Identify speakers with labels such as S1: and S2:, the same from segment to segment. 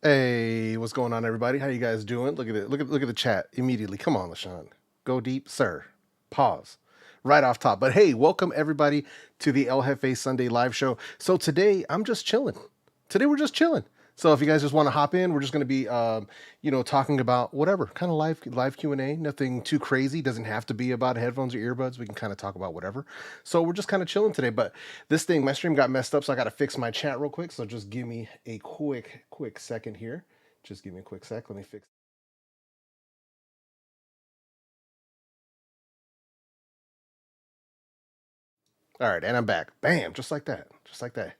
S1: Hey, what's going on, everybody? How you guys doing? Look at it. Look at the chat immediately. Come on, LaShawn. Go deep, sir. Pause. Right off top. But hey, welcome everybody to the El Jefe Sunday live show. So today I'm just chilling. Today we're just chilling. So if you guys just want to hop in, we're just going to be, talking about whatever kind of live Q&A. Nothing too crazy. Doesn't have to be about headphones or earbuds. We can kind of talk about whatever. So we're just kind of chilling today. But this thing, my stream got messed up, so I got to fix my chat real quick. So just give me a quick second here. Just give me a quick sec. Let me fix. All right, and I'm back. Bam, just like that. Just like that.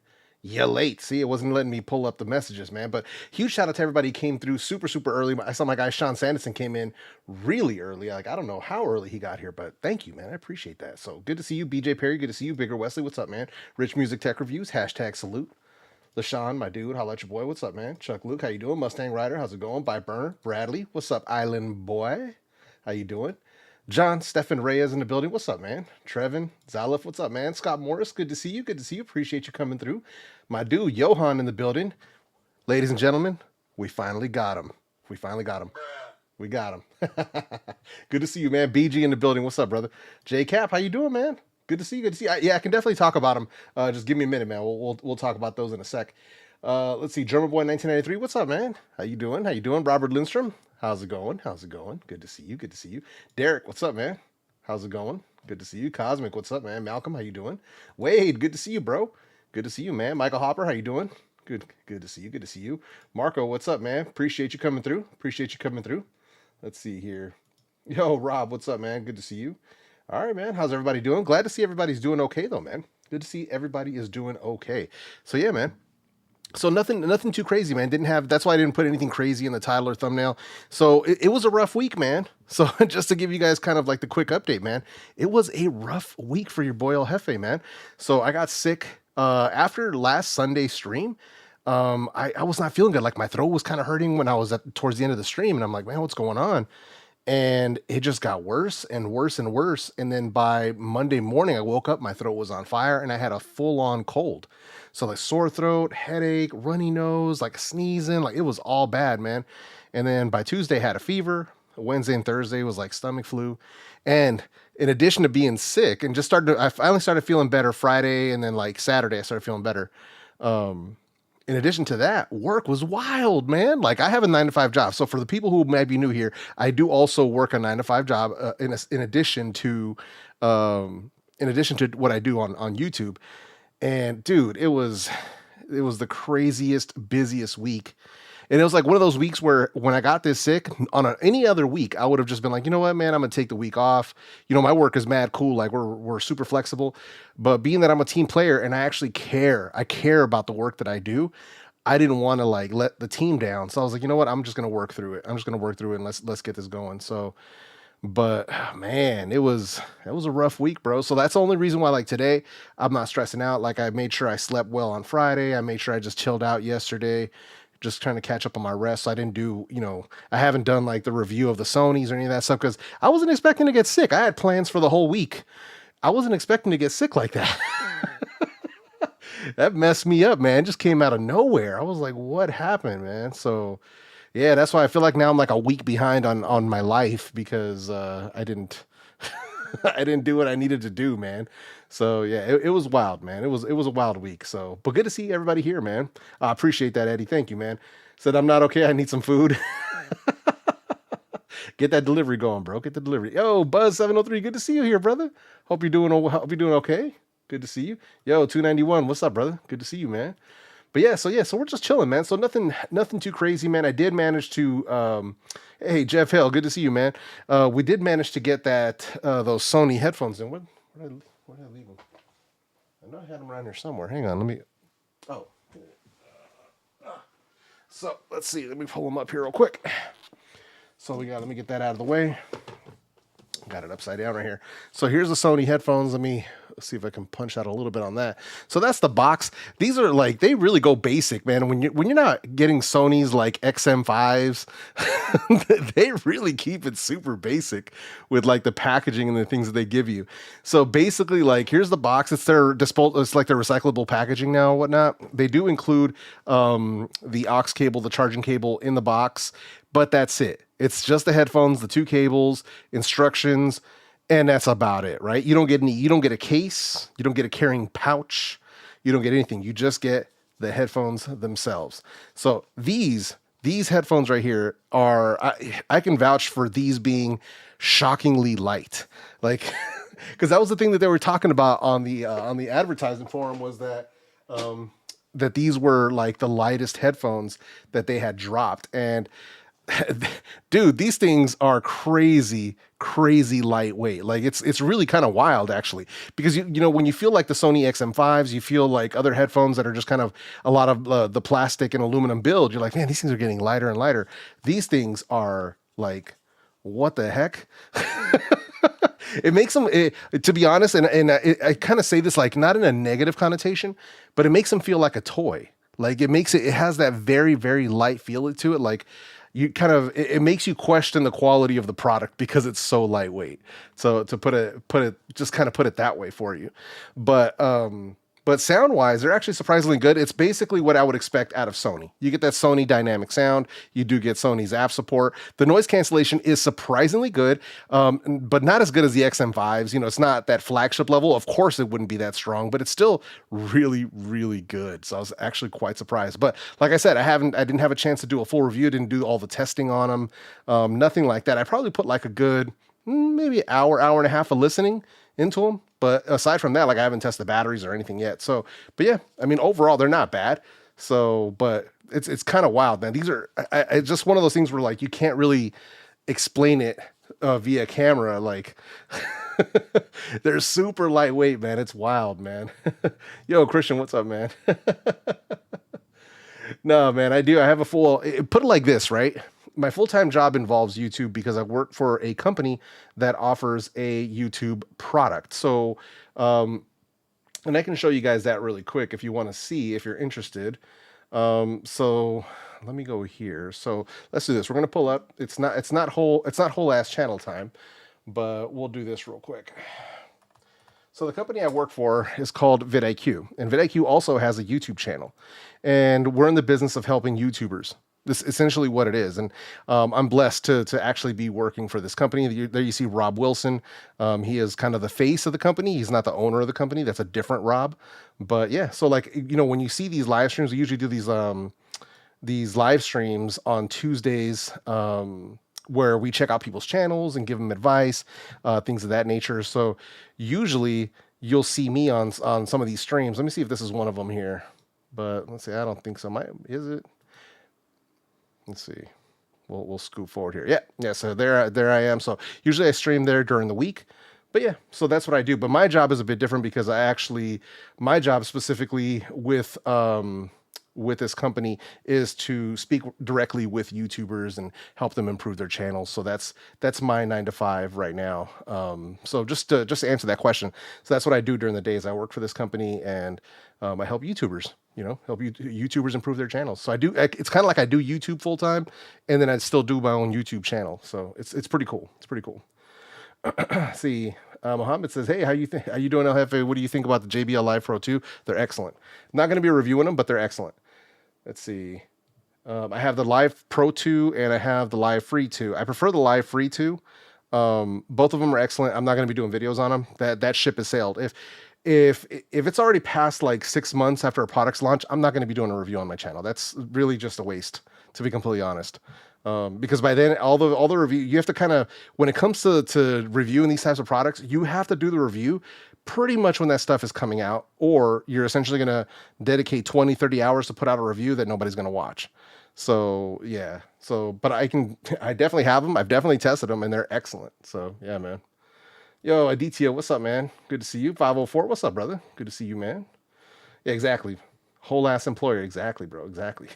S1: Yeah, late. See, it wasn't letting me pull up the messages, man. But huge shout out to everybody who came through super early. I saw my guy Sean Sanderson came in really early. Like, I don't know how early he got here, but thank you, man. I appreciate that. So good to see you, BJ Perry. Good to see you, Bigger Wesley. What's up, man? Rich Music Tech Reviews. # salute. LaShawn, my dude. Holla at your boy. What's up, man? Chuck Luke, how you doing? Mustang Rider, how's it going? By Burner. Bradley, what's up, Island Boy? How you doing? John Stephan Reyes in the building. What's up, man? Trevin Zalif, what's up, man? Scott Morris, good to see you. Good to see you. Appreciate you coming through. My dude, Johan in the building. Ladies and gentlemen, we finally got him. We got him. Good to see you, man. BG in the building. What's up, brother? J Cap, how you doing, man? Good to see you. Yeah, I can definitely talk about him. Just give me a minute, man. We'll talk about those in a sec. Let's see. German Boy 1993. What's up, man? How you doing? Robert Lindstrom. How's it going? Good to see you. Derek, what's up, man? How's it going? Good to see you. Cosmic, what's up, man? Malcolm, how you doing? Wade, good to see you, bro. Good to see you, man. Michael Hopper, how you doing? Good to see you. Marco, what's up, man? Appreciate you coming through. Let's see here. Yo, Rob, what's up, man? Good to see you. All right, man. How's everybody doing? Glad to see everybody's doing okay, though, man. Good to see everybody is doing okay. So yeah, man. So nothing too crazy, man. That's why I didn't put anything crazy in the title or thumbnail. So it was a rough week, man. So just to give you guys kind of like the quick update, man, it was a rough week for your boy El Jefe, man. So I got sick after last Sunday stream. I was not feeling good. Like my throat was kind of hurting when I was towards the end of the stream, and I'm like, man, what's going on? And it just got worse and worse and worse. And then by Monday morning, I woke up, my throat was on fire, and I had a full-on cold. So like sore throat, headache, runny nose, like sneezing, like it was all bad, man. And then by Tuesday, I had a fever. Wednesday and Thursday was like stomach flu. And in addition to being sick, and I finally started feeling better Friday, and then like Saturday, I started feeling better. In addition to that, work was wild, man. Like I have a 9-to-5 job. So for the people who might be new here, I do also work a 9-to-5 job in addition to what I do on YouTube. And dude, it was the craziest, busiest week. And it was like one of those weeks where when I got this sick on any other week, I would have just been like, you know what, man, I'm going to take the week off. You know, my work is mad cool. Like we're super flexible, but being that I'm a team player and I actually care about the work that I do, I didn't want to like let the team down. So I was like, you know what, I'm just going to work through it. And let's get this going. So, but man, it was a rough week, bro. So that's the only reason why like today I'm not stressing out. Like I made sure I slept well on Friday. I made sure I just chilled out yesterday, just trying to catch up on my rest. So I didn't do, I haven't done like the review of the Sonys or any of that stuff because I wasn't expecting to get sick. I had plans for the whole week. I wasn't expecting to get sick like that. That messed me up, man. It just came out of nowhere. I was like, what happened, man? So yeah, that's why I feel like now I'm like a week behind on my life because I didn't I didn't do what I needed to do, man. So yeah, it was wild, man. It was a wild week. So, but good to see everybody here, man. I appreciate that, Eddie. Thank you, man. Said I'm not okay. I need some food. Get that delivery going, bro. Get the delivery. Yo, Buzz 703. Good to see you here, brother. Hope you're doing okay. Good to see you. Yo, 291. What's up, brother? Good to see you, man. But yeah, so we're just chilling, man. So nothing too crazy, man. I did manage to, hey, Jeff Hill, good to see you, man. We did manage to get those Sony headphones in. Where did I leave them? I know I had them around here somewhere. Hang on, let me, oh. So let's see, let me pull them up here real quick. So let me get that out of the way. Got it upside down right here. So here's the Sony headphones. Let's see if I can punch out a little bit on that. So that's the box. These are like, they really go basic, man. When you're not getting Sony's like XM5s, they really keep it super basic with like the packaging and the things that they give you. So basically, like, here's the box. It's it's like their recyclable packaging now and whatnot. They do include the aux cable, the charging cable in the box, but that's it. It's just the headphones, the two cables, instructions, and that's about it, right? You don't get a case, you don't get a carrying pouch, you don't get anything. You just get the headphones themselves. So these headphones right here I can vouch for these being shockingly light. Like, because that was the thing that they were talking about on the advertising forum, was that that these were like the lightest headphones that they had dropped. And dude, these things are crazy lightweight. Like, it's really kind of wild, actually, because you know when you feel like the Sony XM5s, you feel like other headphones that are just kind of a lot of the plastic and aluminum build. You're like, man, these things are getting lighter and lighter. These things are like, what the heck? It makes them, to be honest, and I kind of say this like not in a negative connotation, but it makes them feel like a toy. Like, it has that very light feel to it. Like, it makes you question the quality of the product because it's so lightweight. So to put it just kind of put it that way for you. But sound wise, they're actually surprisingly good. It's basically what I would expect out of Sony. You get that Sony dynamic sound. You do get Sony's app support. The noise cancellation is surprisingly good, but not as good as the XM5s. You know, it's not that flagship level. Of course, it wouldn't be that strong, but it's still really good. So I was actually quite surprised. But like I said, I didn't have a chance to do a full review. Didn't do all the testing on them. Nothing like that. I probably put like a good maybe hour and a half of listening into them. But aside from that, like, I haven't tested batteries or anything yet. So, but yeah, I mean, overall, they're not bad. So, but it's kind of wild, man. These are it's just one of those things where, like, you can't really explain it via camera. Like, they're super lightweight, man. It's wild, man. Yo, Christian, what's up, man? No, man, I have a put it like this, right? My full-time job involves YouTube because I work for a company that offers a YouTube product. So, and I can show you guys that really quick if you want to see, if you're interested. So let me go here. So let's do this. We're going to pull up. It's not whole ass channel time, but we'll do this real quick. So the company I work for is called vidIQ, and vidIQ also has a YouTube channel, and we're in the business of helping YouTubers. This is essentially what it is. And I'm blessed to actually be working for this company. There you see Rob Wilson. He is kind of the face of the company. He's not the owner of the company. That's a different Rob. But yeah, so like, you know, when you see these live streams, we usually do these live streams on Tuesdays where we check out people's channels and give them advice, things of that nature. So usually you'll see me on some of these streams. Let me see if this is one of them here. But let's see, I don't think so. Is it? Let's see. We'll scoot forward here. Yeah. So there I am. So usually I stream there during the week, but yeah. So that's what I do. But my job is a bit different because my job specifically with this company is to speak directly with YouTubers and help them improve their channels. So that's my 9 to 5 right now. So just to answer that question. So that's what I do during the days. I work for this company and I help YouTubers. Help YouTubers improve their channels. So it's kind of like I do YouTube full time, and then I still do my own YouTube channel. So it's pretty cool. It's pretty cool. See, Mohammed says, hey, how you doing, ELJEFE? What do you think about the JBL Live Pro 2? They're excellent. I'm not going to be reviewing them, but they're excellent. Let's see. I have the Live Pro 2 and I have the Live Free 2. I prefer the Live Free 2. Both of them are excellent. I'm not going to be doing videos on them. That ship has sailed. If it's already past like 6 months after a product's launch, I'm not going to be doing a review on my channel. That's really just a waste, to be completely honest. Because by then, all the review, you have to kind of, when it comes to reviewing these types of products, you have to do the review pretty much when that stuff is coming out, or you're essentially going to dedicate 20, 30 hours to put out a review that nobody's going to watch. So yeah. So, but I definitely have them. I've definitely tested them and they're excellent. So yeah, man. Yo, Aditya, what's up, man? Good to see you. 504, what's up, brother? Good to see you, man. Yeah, exactly. Whole ass employer. Exactly, bro. Exactly.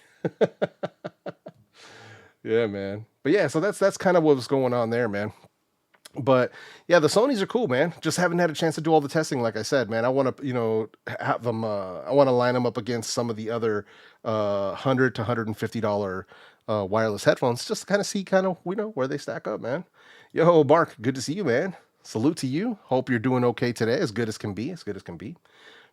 S1: Yeah, man. But yeah, so that's kind of what was going on there, man. But yeah, the Sonys are cool, man. Just haven't had a chance to do all the testing, like I said, man. I want to, have them. I want to line them up against some of the other $100 to $150 wireless headphones, just to kind of see, where they stack up, man. Yo, Mark, good to see you, man. Salute to you. Hope you're doing okay today, as good as can be, as good as can be.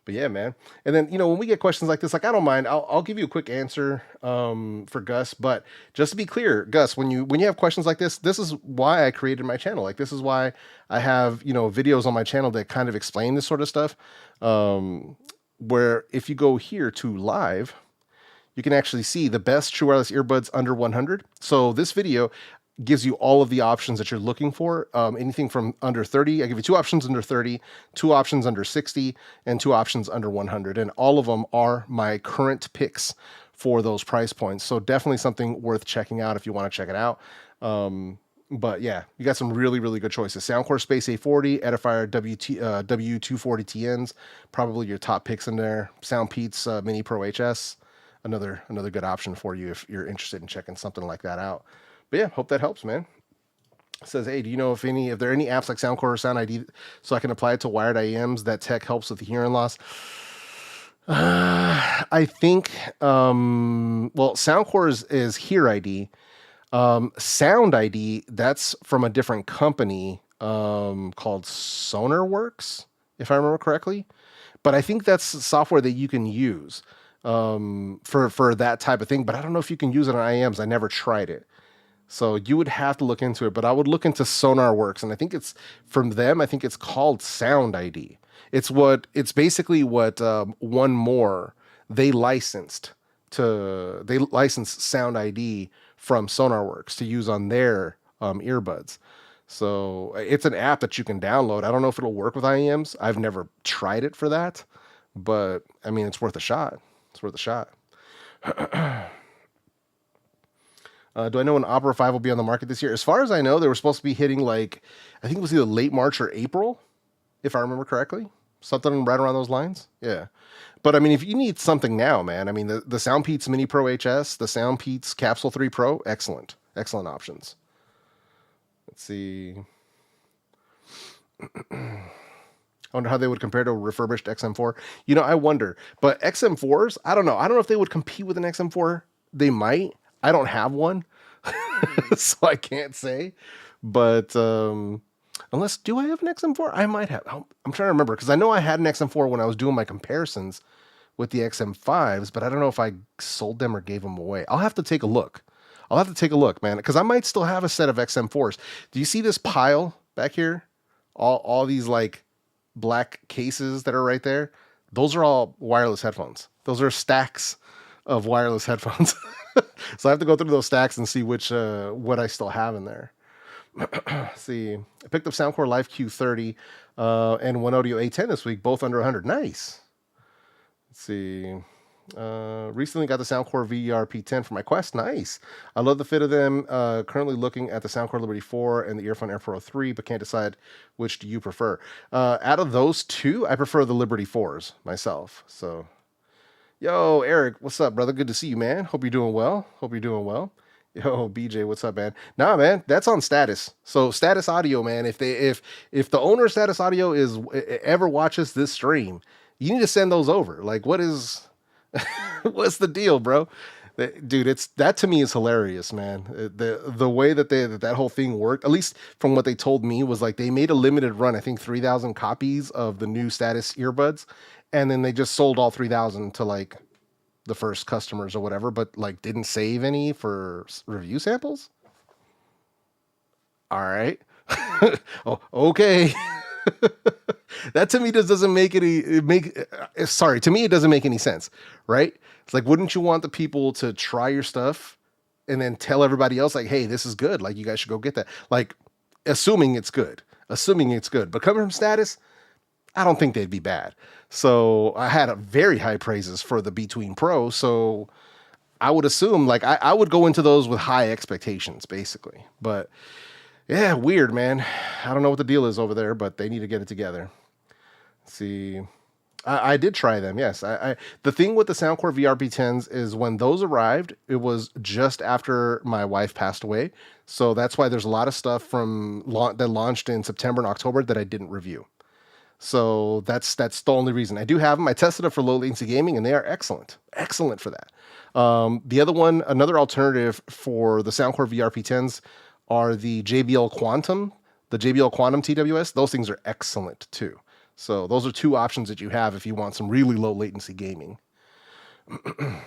S1: But yeah, man. And then, when we get questions like this, like, I don't mind. I'll give you a quick answer for Gus. But just to be clear, Gus, when you have questions like this is why I created my channel. Like, this is why I have, videos on my channel that kind of explain this sort of stuff. Where if you go here to live, you can actually see the best true wireless earbuds under 100. So this video gives you all of the options that you're looking for. Anything from under 30. I give you 2 options under 30, 2 options under 60, and 2 options under 100. And all of them are my current picks for those price points. So definitely something worth checking out if you want to check it out. But yeah, you got some really, really good choices. Soundcore Space A40, Edifier W240TNs, probably your top picks in there. Soundpeats Mini Pro HS, another good option for you if you're interested in checking something like that out. But yeah, hope that helps, man. It says, hey, do you know if there are any apps like Soundcore or Sound ID so I can apply it to wired IEMs that tech helps with the hearing loss? I think, Soundcore is Hear ID. Sound ID, that's from a different company called SonarWorks, if I remember correctly. But I think that's software that you can use for that type of thing. But I don't know if you can use it on IEMs. I never tried it. So you would have to look into it, but I would look into SonarWorks, and I think it's from them. I think it's called Sound ID. It's basically what One More they licensed Sound ID from SonarWorks to use on their earbuds. So it's an app that you can download. I don't know if it'll work with IEMs. I've never tried it for that, but I mean, it's worth a shot. It's worth a shot. Do I know when Opera 5 will be on the market this year? As far as I know, they were supposed to be hitting I think it was either late March or April, if I remember correctly. Something right around those lines. Yeah. But I mean, if you need something now, man, I mean, the Soundpeats Mini Pro HS, the Soundpeats Capsule 3 Pro, excellent. Excellent options. Let's see. I wonder how they would compare to a refurbished XM4. I wonder. But XM4s, I don't know. I don't know if they would compete with an XM4. They might. I don't have one, so I can't say. But do I have an XM4? I might have. I'm trying to remember, because I know I had an XM4 when I was doing my comparisons with the XM5s, but I don't know if I sold them or gave them away. I'll have to take a look. Man, because I might still have a set of XM4s. Do you see this pile back here? All these black cases that are right there? Those are all wireless headphones. Those are stacks of wireless headphones. So I have to go through those stacks and see what I still have in there. See, I picked up Soundcore Live Q30 and One Audio A10 this week, both under 100. Nice. Let's see. Recently got the Soundcore VR P10 for my Quest. Nice. I love the fit of them. Currently looking at the Soundcore Liberty 4 and the Earphone Air Pro 3, but can't decide which do you prefer. Out of those two, I prefer the Liberty 4s myself. So, yo, Eric, what's up, brother? Good to see you, man. Hope you're doing well. Yo, BJ, what's up, man? Nah, man, that's on Status. So Status Audio, man, if the owner of Status Audio ever watches this stream, you need to send those over. What's the deal, bro? Dude, that to me is hilarious, man. The way that whole thing worked, at least from what they told me, was they made a limited run, I think 3,000 copies of the new Status earbuds, and then they just sold all 3,000 to the first customers or whatever, but didn't save any for review samples. All right. Oh, okay. That to me just doesn't make to me it doesn't make any sense, right? It's wouldn't you want the people to try your stuff and then tell everybody else hey, this is good, you guys should go get that, assuming it's good, but coming from Status, I don't think they'd be bad. So I had a very high praises for the Between Pro. So I would assume like I would go into those with high expectations, basically. But yeah, weird, man. I don't know what the deal is over there, but they need to get it together. Let's see. I did try them. Yes. The thing with the Soundcore VRP10s is when those arrived, it was just after my wife passed away. So that's why there's a lot of stuff from that launched in September and October that I didn't review. So that's the only reason. I do have them. I tested it for low latency gaming, and they are excellent. Excellent for that. The other one, another alternative for the Soundcore VRP10s are the JBL Quantum, the JBL Quantum TWS. Those things are excellent too. So those are two options that you have if you want some really low latency gaming. An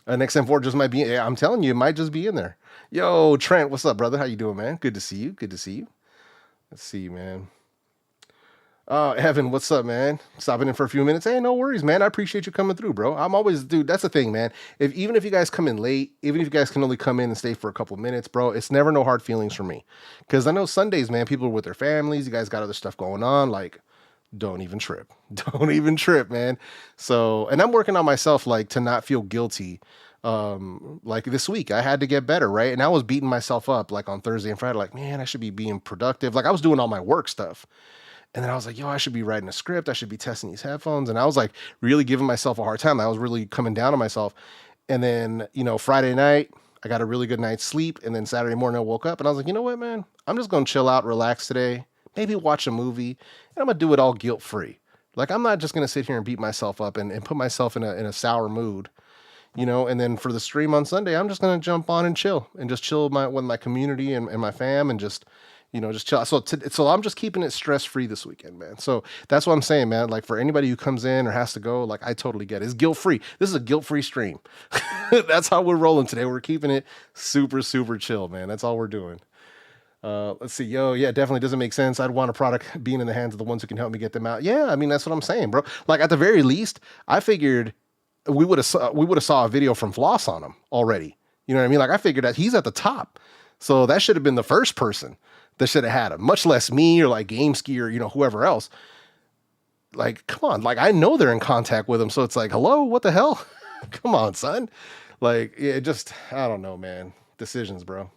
S1: XM4 just might be, yeah, I'm telling you, it might just be in there. Yo, Trent, what's up, brother? How you doing, man? Good to see you. Good to see you. Let's see, man. Evan, what's up, man? Stopping in for a few minutes. Hey, no worries, man. I appreciate you coming through, bro. I'm always, dude, that's the thing, man. Even if you guys come in late, even if you guys can only come in and stay for a couple minutes, bro, it's never no hard feelings for me. Because I know Sundays, man, people are with their families. You guys got other stuff going on. Like, don't even trip. Don't even trip, man. So, and I'm working on myself, like, to not feel guilty. Like this week, I had to get better, right? And I was beating myself up, like, on Thursday and Friday, like, man, I should be being productive. Like, I was doing all my work stuff. And then I was like, yo, I should be writing a script. I should be testing these headphones. And I was like really giving myself a hard time. I was really coming down on myself. And then, Friday night, I got a really good night's sleep. And then Saturday morning, I woke up and I was like, you know what, man? I'm just going to chill out, relax today, maybe watch a movie. And I'm going to do it all guilt-free. Like, I'm not just going to sit here and beat myself up and put myself in a sour mood, and then for the stream on Sunday, I'm just going to jump on and chill and just chill with my community and my fam and just chill. So I'm just keeping it stress-free this weekend, man. So that's what I'm saying, man. Like, for anybody who comes in or has to go, like, I totally get it. It's guilt-free. This is a guilt-free stream. That's how we're rolling today. We're keeping it super, super chill, man. That's all we're doing. Let's see. Yo, yeah, definitely doesn't make sense. I'd want a product being in the hands of the ones who can help me get them out. Yeah, I mean, that's what I'm saying, bro. Like, at the very least, I figured we would have saw a video from Floss on him already. You know what I mean? Like, I figured that he's at the top. So that should have been the first person that should have had him, much less me or like GameSki or, whoever else. Like, come on. Like, I know they're in contact with him. So it's like, hello, what the hell? Come on, son. Like, I don't know, man. Decisions, bro.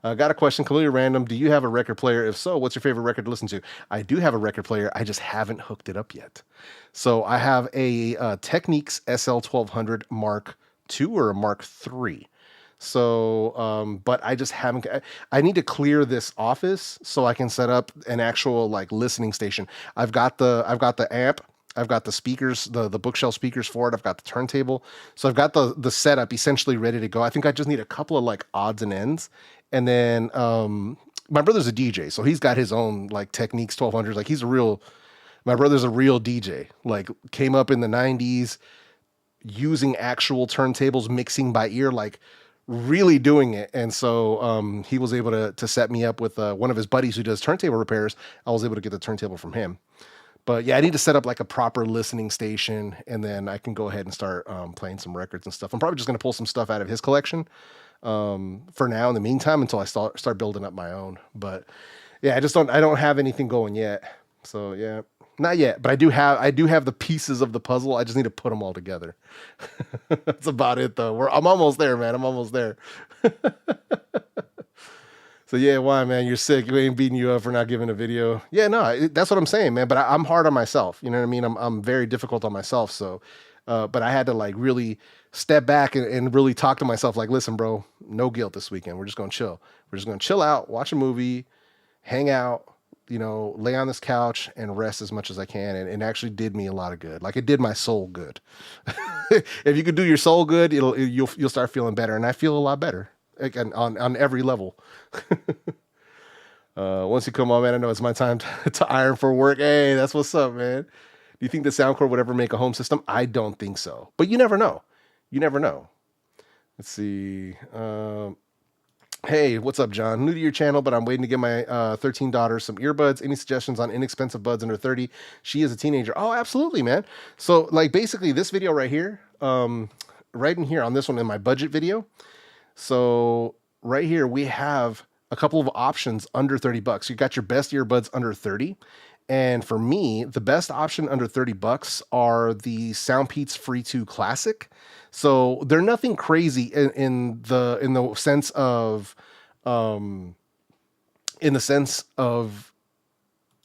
S1: Got a question, completely random. Do you have a record player? If so, what's your favorite record to listen to? I do have a record player. I just haven't hooked it up yet. So I have a Technics SL1200 Mark II or a Mark III. So, but I just haven't, I need to clear this office so I can set up an actual like listening station. I've got the amp, I've got the speakers, the bookshelf speakers for it. I've got the turntable. So I've got the setup essentially ready to go. I think I just need a couple of like odds and ends. And then, my brother's a DJ, so he's got his own like Technics 1200s. Like my brother's a real DJ, like came up in the 90s using actual turntables, mixing by ear, like really doing it. And so he was able to set me up with one of his buddies who does turntable repairs. I was able to get the turntable from him. But yeah, I need to set up like a proper listening station, and then I can go ahead and start playing some records and stuff. I'm probably just going to pull some stuff out of his collection for now in the meantime until I start building up my own. But yeah, I don't have anything going yet. So yeah, not yet, but I do have the pieces of the puzzle. I just need to put them all together. That's about it though. I'm almost there, man. I'm almost there. So yeah, why, man? You're sick. You ain't beating you up for not giving a video. Yeah, no, that's what I'm saying, man. But I'm hard on myself. You know what I mean? I'm very difficult on myself. So, but I had to like really step back and really talk to myself. Like, listen, bro, no guilt this weekend. We're just gonna chill. We're just gonna chill out, watch a movie, hang out. Lay on this couch and rest as much as I can. And it actually did me a lot of good. Like, it did my soul good. If you could do your soul good, you'll start feeling better. And I feel a lot better, like, on every level. Once you come on, man, I know it's my time to iron for work. Hey, that's what's up, man. Do you think the Soundcore would ever make a home system? I don't think so, but you never know. You never know. Let's see. Hey, what's up, John? New to your channel, but I'm waiting to get my 13 daughter some earbuds. Any suggestions on inexpensive buds under 30? She is a teenager. Oh, absolutely, man. So, like, basically this video right here, right in here on this one in my budget video. So right here, we have a couple of options under $30. You got your best earbuds under 30, And for me, the best option under 30 bucks are the Soundpeats Free 2 Classic. So they're nothing crazy in the sense of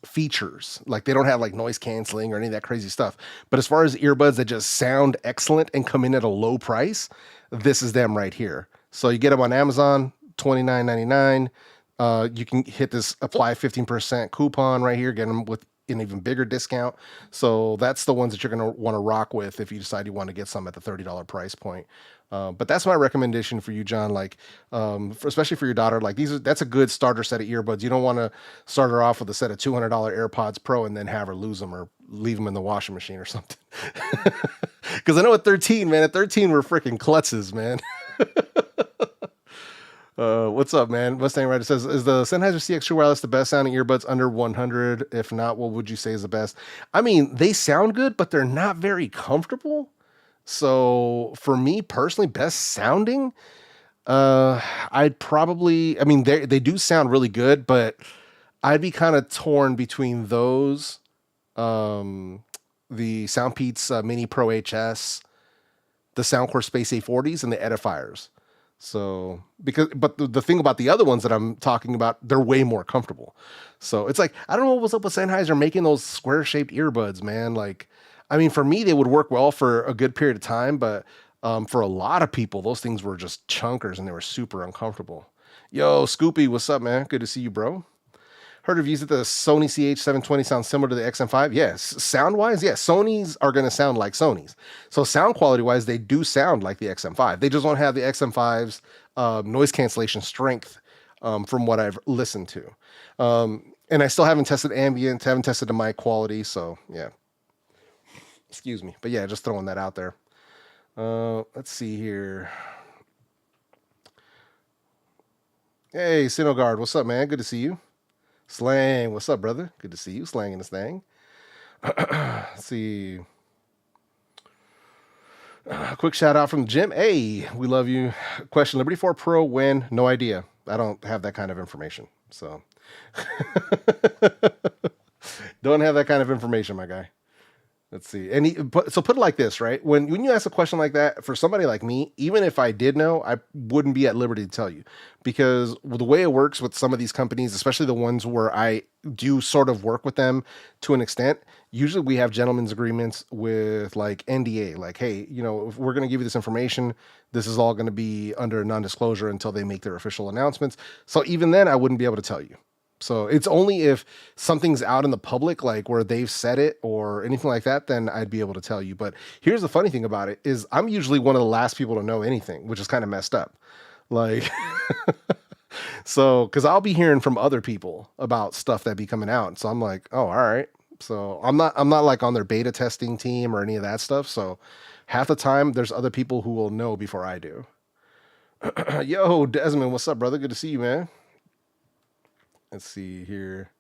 S1: features. Like they don't have like noise canceling or any of that crazy stuff. But as far as earbuds that just sound excellent and come in at a low price, this is them right here. So you get them on Amazon, $29.99. You can hit this apply 15% coupon right here, get them with an even bigger discount. So that's the ones that you're going to want to rock with if you decide you want to get some at the $30 price point. But that's my recommendation for you, John. Like, especially for your daughter, like that's a good starter set of earbuds. You don't want to start her off with a set of $200 AirPods Pro and then have her lose them or leave them in the washing machine or something. Because I know at 13, man, we're freaking klutzes, man. What's up, man? Mustang Rider says, is the Sennheiser CX True Wireless the best sounding earbuds under 100? If not, what would you say is the best? I mean, they sound good, but they're not very comfortable. So for me personally, best sounding, I'd probably, I mean, they do sound really good, but I'd be kind of torn between those, the Soundpeats Mini Pro HS, the Soundcore Space A40s, and the Edifiers. So but the thing about the other ones that I'm talking about, they're way more comfortable. So it's like, I don't know what's up with Sennheiser making those square shaped earbuds, man. Like, I mean, for me, they would work well for a good period of time, but for a lot of people, those things were just chunkers and they were super uncomfortable. Yo, Scoopy, what's up, man? Good to see you, bro. Heard reviews that the Sony CH720 sounds similar to the XM5. Yes, sound-wise, yes. Sony's are going to sound like Sony's. So sound quality-wise, they do sound like the XM5. They just don't have the XM5's noise cancellation strength from what I've listened to. And I still haven't tested ambient, haven't tested the mic quality, so yeah. Excuse me. But yeah, just throwing that out there. Let's see here. Hey, Sinogard, what's up, man? Good to see you. Slang, what's up, brother? Good to see you. Slang in this thing. Let's see. Quick shout out from the gym. Hey, we love you. Question: Liberty 4 Pro when? No idea. I don't have that kind of information. So don't have that kind of information, my guy. Let's see. And so put it like this, right? When you ask a question like that, for somebody like me, even if I did know, I wouldn't be at liberty to tell you, because the way it works with some of these companies, especially the ones where I do sort of work with them to an extent, usually we have gentlemen's agreements with like NDA, like, hey, you know, if we're going to give you this information, this is all going to be under non-disclosure until they make their official announcements. So even then I wouldn't be able to tell you. So it's only if something's out in the public, like where they've said it or anything like that, then I'd be able to tell you. But here's the funny thing about it is I'm usually one of the last people to know anything, which is kind of messed up. Like, so, cause I'll be hearing from other people about stuff that be coming out. So I'm like, oh, all right. So I'm not like on their beta testing team or any of that stuff. So half the time there's other people who will know before I do. Yo, Desmond, what's up, brother? Good to see you, man. Let's see here.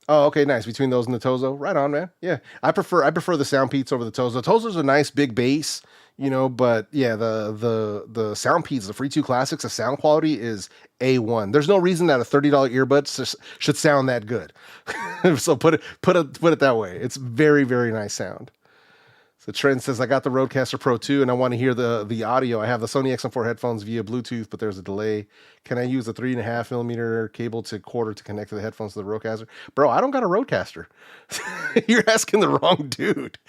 S1: Oh, okay, nice. Between those and the Tozo, right on, man. Yeah, I prefer the Soundpeats over the Tozo. Tozo's a nice big bass, you know, but yeah, the Soundpeats, the Free 2 Classics, the sound quality is A1. There's no reason that a $30 earbud should sound that good. So put it that way. It's very, very nice sound. So Trent says, I got the Rodecaster Pro 2 and I want to hear the audio. I have the Sony XM4 headphones via Bluetooth, but there's a delay. Can I use a 3.5mm cable to quarter to connect to the headphones to the Rodecaster? Bro, I don't got a Rodecaster. You're asking the wrong dude.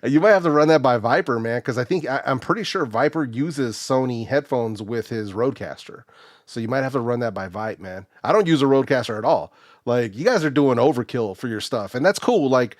S1: You might have to run that by Viper, man, because I'm pretty sure Viper uses Sony headphones with his Rodecaster. So you might have to run that by Vipe, man. I don't use a Rodecaster at all. Like, you guys are doing overkill for your stuff, and that's cool. Like,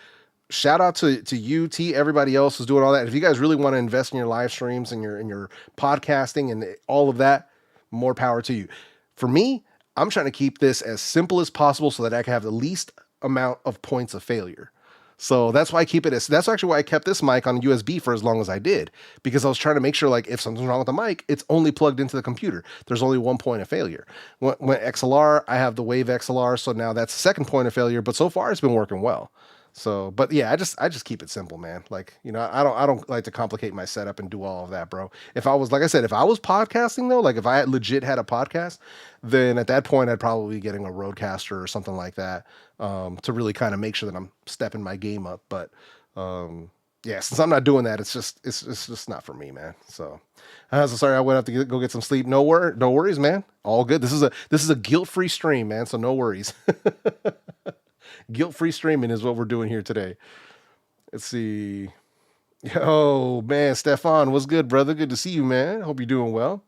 S1: shout out to you, T, everybody else who's doing all that. If you guys really want to invest in your live streams and your podcasting and all of that, more power to you. For me, I'm trying to keep this as simple as possible so that I can have the least amount of points of failure. So that's why that's actually why I kept this mic on USB for as long as I did, because I was trying to make sure, like, if something's wrong with the mic, it's only plugged into the computer. There's only one point of failure. When XLR, I have the Wave XLR, so now that's the second point of failure, but so far it's been working well. So, but yeah, I just keep it simple, man. Like, you know, I don't like to complicate my setup and do all of that, bro. If I was, like I said, if I was podcasting though, like if I had legit had a podcast, then at that point I'd probably be getting a Rodecaster or something like that, to really kind of make sure that I'm stepping my game up. But yeah, since I'm not doing that, it's just not for me, man. So, so sorry, I went up to go get some sleep. No worries, man. All good. This is a guilt-free stream, man. So no worries. Guilt-free streaming is what we're doing here today. Let's see. Oh man, Stefan, what's good, brother? Good to see you, man. Hope you're doing well.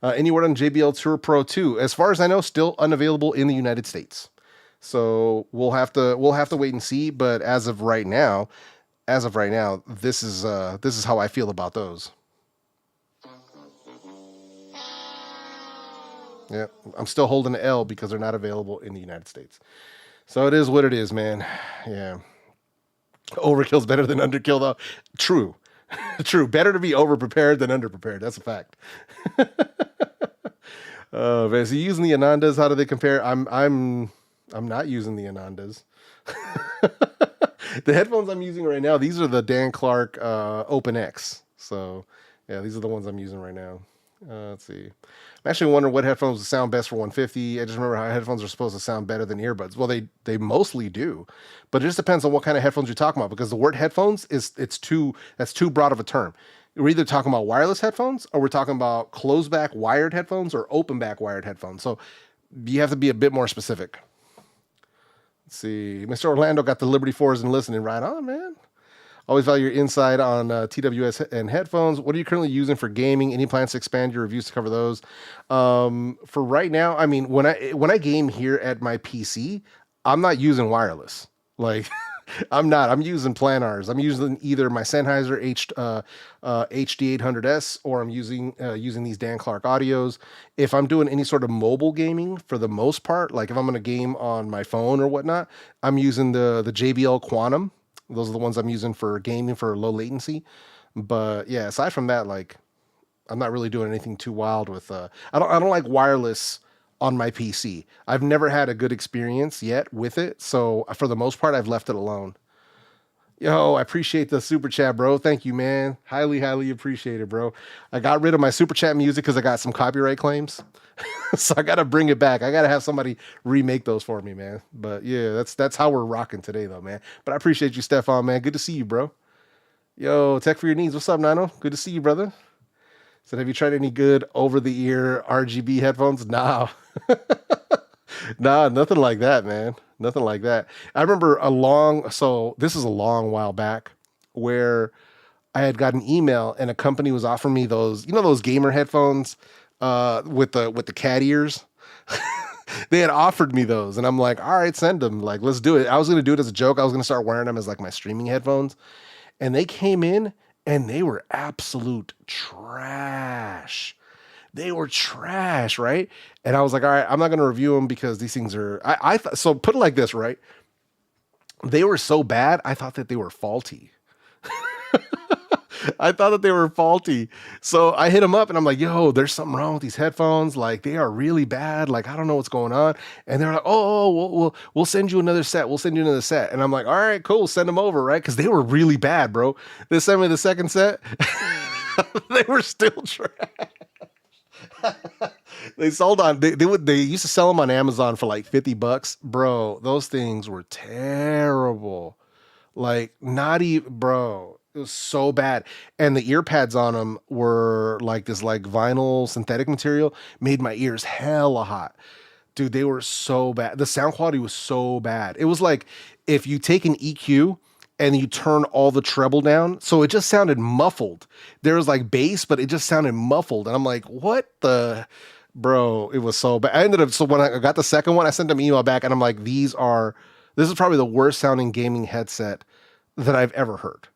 S1: Any word on JBL Tour Pro 2? As far as I know, still unavailable in the United States. So we'll have to wait and see. But as of right now, this is how I feel about those. Yeah, I'm still holding the L because they're not available in the United States. So it is what it is, man. Yeah. Overkill's better than underkill, though. True. True. Better to be over prepared than under prepared. That's a fact. Man, so using the Anandas, how do they compare? I'm not using the Anandas. The headphones I'm using right now, these are the Dan Clark Open X. So yeah, these are the ones I'm using right now. Let's see. I'm actually wondering what headphones would sound best for 150. I just remember how headphones are supposed to sound better than earbuds. Well, they mostly do, but it just depends on what kind of headphones you're talking about, because the word headphones that's too broad of a term. We're either talking about wireless headphones, or we're talking about closed back wired headphones, or open back wired headphones. So you have to be a bit more specific. Let's see. Mr. Orlando got the Liberty 4s and listening. Right on, man. Always value your insight on TWS and headphones. What are you currently using for gaming? Any plans to expand your reviews to cover those? For right now, I mean, when I game here at my PC, I'm not using wireless. Like, I'm not. I'm using planars. I'm using either my Sennheiser HD800S, or I'm using these Dan Clark audios. If I'm doing any sort of mobile gaming, for the most part, like if I'm going to game on my phone or whatnot, I'm using the JBL Quantum. Those are the ones I'm using for gaming for low latency. But yeah, aside from that, like, I'm not really doing anything too wild with, I don't like wireless on my PC. I've never had a good experience yet with it. So for the most part, I've left it alone. Yo, I appreciate the super chat, bro. Thank you, man. Highly, highly appreciate it, bro. I got rid of my super chat music because I got some copyright claims. So I got to bring it back. I got to have somebody remake those for me, man. But yeah, that's how we're rocking today, though, man. But I appreciate you, Stefan, man. Good to see you, bro. Yo, Tech for Your Needs. What's up, Nano? Good to see you, brother. Said, have you tried any good over-the-ear RGB headphones? Nah. Nah, nothing like that, man. Nothing like that. I remember this is a long while back, where I had got an email and a company was offering me those, those gamer headphones with the cat ears. They had offered me those, and I'm like, all right, send them. Like, let's do it. I was going to do it as a joke. I was going to start wearing them as like my streaming headphones. And they came in and they were absolute trash. They were trash, right? And I was like, all right, I'm not going to review them because these things are, so put it like this, right? They were so bad, I thought that they were faulty. I thought that they were faulty. So I hit them up and I'm like, yo, there's something wrong with these headphones. Like, they are really bad. Like, I don't know what's going on. And they're like, we'll send you another set. We'll send you another set. And I'm like, all right, cool. Send them over, right? Because they were really bad, bro. They sent me the second set. They were still trash. They sold on, they used to sell them on Amazon for like $50. Bro, those things were terrible. Like, not even, bro. It was so bad. And the ear pads on them were like this like vinyl synthetic material, made my ears hella hot. Dude, they were so bad. The sound quality was so bad. It was like if you take an EQ and you turn all the treble down, so it just sounded muffled. There was like bass, but it just sounded muffled. And I'm like, what the, bro, it was so bad. I ended up, so when I got the second one, I sent them an email back and I'm like, this is probably the worst sounding gaming headset that I've ever heard.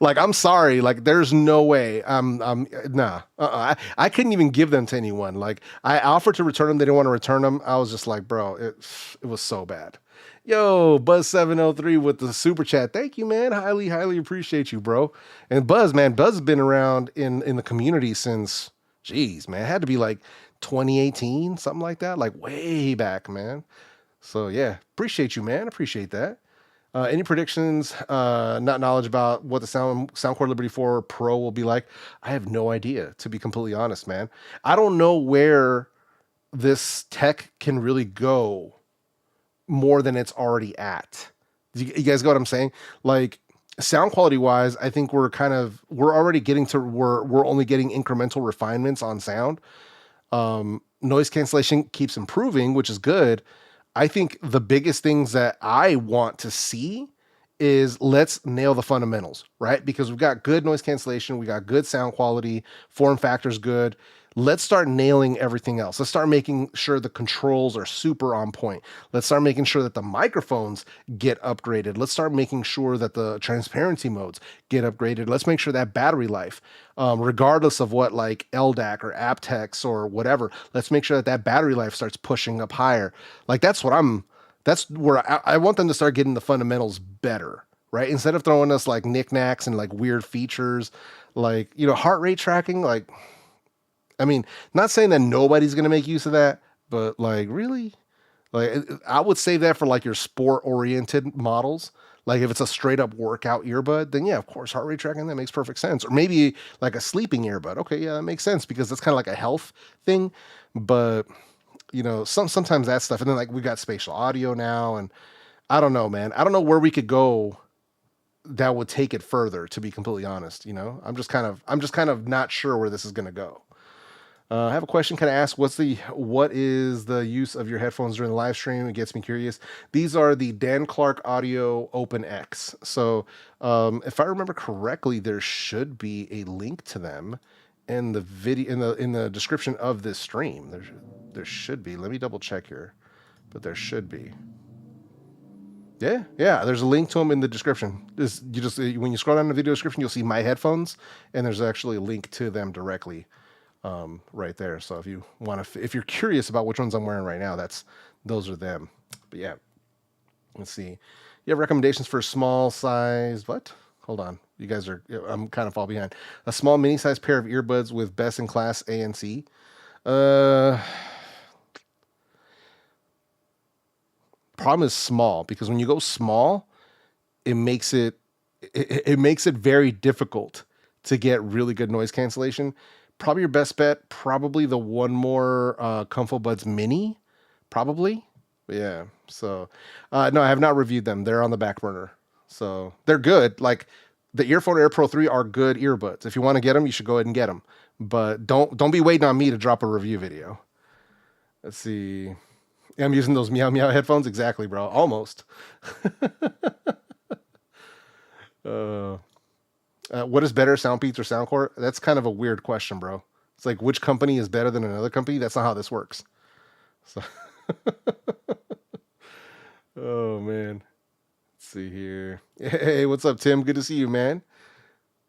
S1: Like, I'm sorry, like, there's no way. Nah. I couldn't even give them to anyone. Like, I offered to return them. They didn't want to return them. I was just like, bro, it was so bad. Yo, Buzz703 with the super chat. Thank you, man. Highly, highly appreciate you, bro. And Buzz, man, Buzz has been around in the community since, geez, man, it had to be like 2018, something like that. Like, way back, man. So, yeah, appreciate you, man. Appreciate that. Any predictions, not knowledge about what the Soundcore Liberty 4 Pro will be like? I have no idea, to be completely honest, man. I don't know where this tech can really go more than it's already at. You guys get what I'm saying? Like, sound quality wise, I think we're already getting to, we're only getting incremental refinements on sound. Noise cancellation keeps improving, which is good. I think the biggest things that I want to see is let's nail the fundamentals, right? Because we've got good noise cancellation, we got good sound quality, form factor's good. Let's start nailing everything else. Let's start making sure the controls are super on point. Let's start making sure that the microphones get upgraded. Let's start making sure that the transparency modes get upgraded. Let's make sure that battery life, regardless of what like LDAC or aptX or whatever, let's make sure that that battery life starts pushing up higher. Like that's where I want them to start getting the fundamentals better, right? Instead of throwing us like knickknacks and like weird features, like, heart rate tracking, like, I mean, not saying that nobody's going to make use of that, but like, really? Like, I would save that for like your sport oriented models. Like if it's a straight up workout earbud, then yeah, of course, heart rate tracking, that makes perfect sense. Or maybe like a sleeping earbud. Okay, yeah, that makes sense because that's kind of like a health thing. But sometimes that stuff. And then like we got spatial audio now, and I don't know, man. I don't know where we could go that would take it further, to be completely honest. I'm just kind of not sure where this is going to go. I have a question. Can I ask what is the use of your headphones during the live stream? It gets me curious. These are the Dan Clark Audio Open X. So if I remember correctly, there should be a link to them in the video in the description of this stream. There should be. Let me double check here, but there should be. Yeah. There's a link to them in the description. When you scroll down the video description, you'll see my headphones, and there's actually a link to them directly. Right there. So if you're curious about which ones I'm wearing right now, those are them. But yeah, let's see. You have recommendations for small size? What? Hold on. I'm kind of fall behind. A small mini size pair of earbuds with best in class ANC. Problem is small, because when you go small, it makes it very difficult to get really good noise cancellation. Probably your best bet, probably the one more ComfoBuds Mini, probably. Yeah, so no, I have not reviewed them. They're on the back burner. So they're good. Like the Earphone Air Pro 3 are good earbuds. If you want to get them, you should go ahead and get them. But don't be waiting on me to drop a review video. Let's see. I'm using those Meow Meow headphones. Exactly, bro. Almost. What is better, Soundpeats or Soundcore? That's kind of a weird question, bro. It's like, which company is better than another company? That's not how this works. So, oh man, let's see here. Hey, what's up, Tim? Good to see you, man.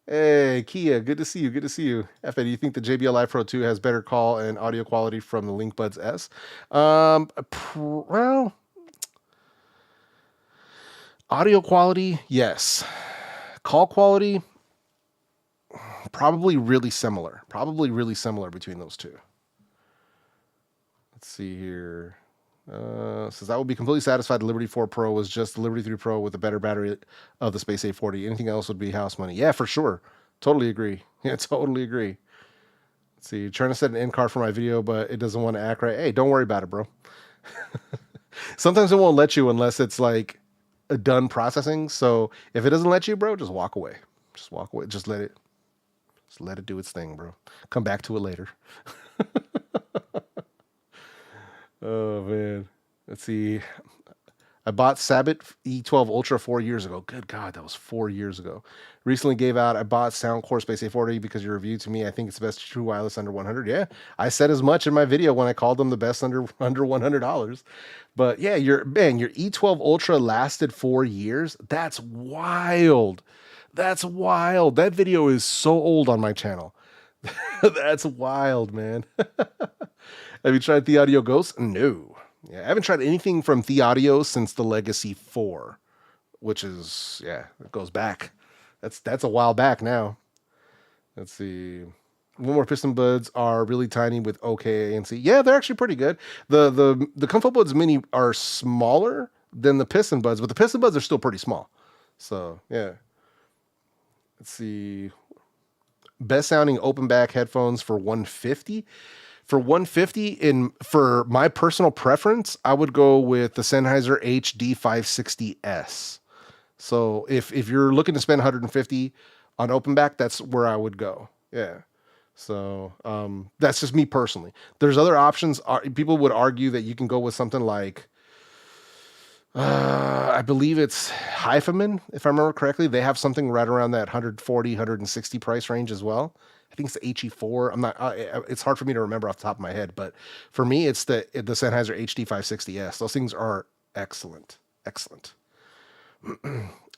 S1: Hey, Kia, good to see you. Good to see you. Efe, do you think the JBL Live Pro 2 has better call and audio quality from the LinkBuds S? Well, audio quality, yes. Call quality, probably really similar between those two. Let's see here. Says I would be completely satisfied the Liberty 4 Pro was just the Liberty 3 Pro with a better battery of the Space A40. Anything else would be house money. Yeah, for sure. Totally agree. Yeah, totally agree. Let's see. Trying to set an end card for my video, but it doesn't want to act right. Hey, don't worry about it, bro. Sometimes it won't let you unless it's like done processing. So if it doesn't let you, bro, just walk away. Just walk away. Just let it do its thing, bro. Come back to it later. Oh man. Let's see. I bought Sabot E12 Ultra 4 years ago. Good God, that was 4 years ago. Recently I bought Soundcore Space A40 because your review to me, I think it's the best true wireless under 100. Yeah, I said as much in my video when I called them the best under $100. But yeah, your E12 Ultra lasted 4 years. That's wild. That's wild. That video is so old on my channel. That's wild, man. Have you tried The Audio Ghost? No. Yeah, I haven't tried anything from The Audio since the Legacy 4, which is, yeah, it goes back. That's a while back now. Let's see. One more Piston Buds are really tiny with okay ANC. Yeah, they're actually pretty good. The ComfoBuds Mini are smaller than the Piston Buds, but the Piston Buds are still pretty small. So yeah. Let's see. Best sounding open back headphones for 150. For 150, for my personal preference, I would go with the Sennheiser HD560S. So if you're looking to spend 150 on open back, that's where I would go. Yeah. So that's just me personally. There's other options. People would argue that you can go with something like, I believe it's HiFi, if I remember correctly. They have something right around that 140, 160 price range as well. I think it's the HE4. I'm not. It's hard for me to remember off the top of my head, but for me, it's the Sennheiser HD560S. Those things are excellent, excellent.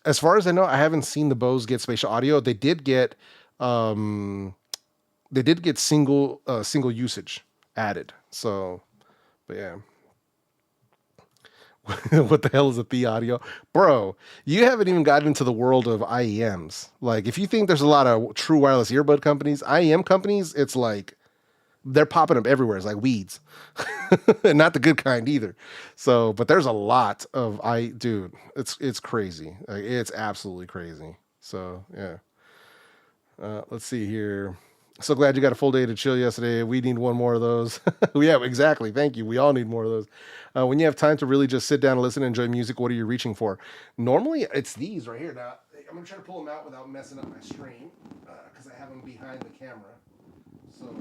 S1: As far as I know, I haven't seen the Bose get spatial audio. They did get single usage added. So, but yeah. What the hell is a The Audio? Bro, you haven't even gotten into the world of IEMs. Like, if you think there's a lot of true wireless earbud companies, IEM companies, it's like, they're popping up everywhere. It's like weeds. And not the good kind either. So, but there's a lot of, dude, it's crazy. Like, it's absolutely crazy. So, yeah. Let's see here. So glad you got a full day to chill yesterday. We need one more of those. Yeah, exactly. Thank you. We all need more of those. When you have time to really just sit down and listen and enjoy music, what are you reaching for? Normally, it's these right here. Now, I'm going to try to pull them out without messing up my stream because I have them behind the camera. So,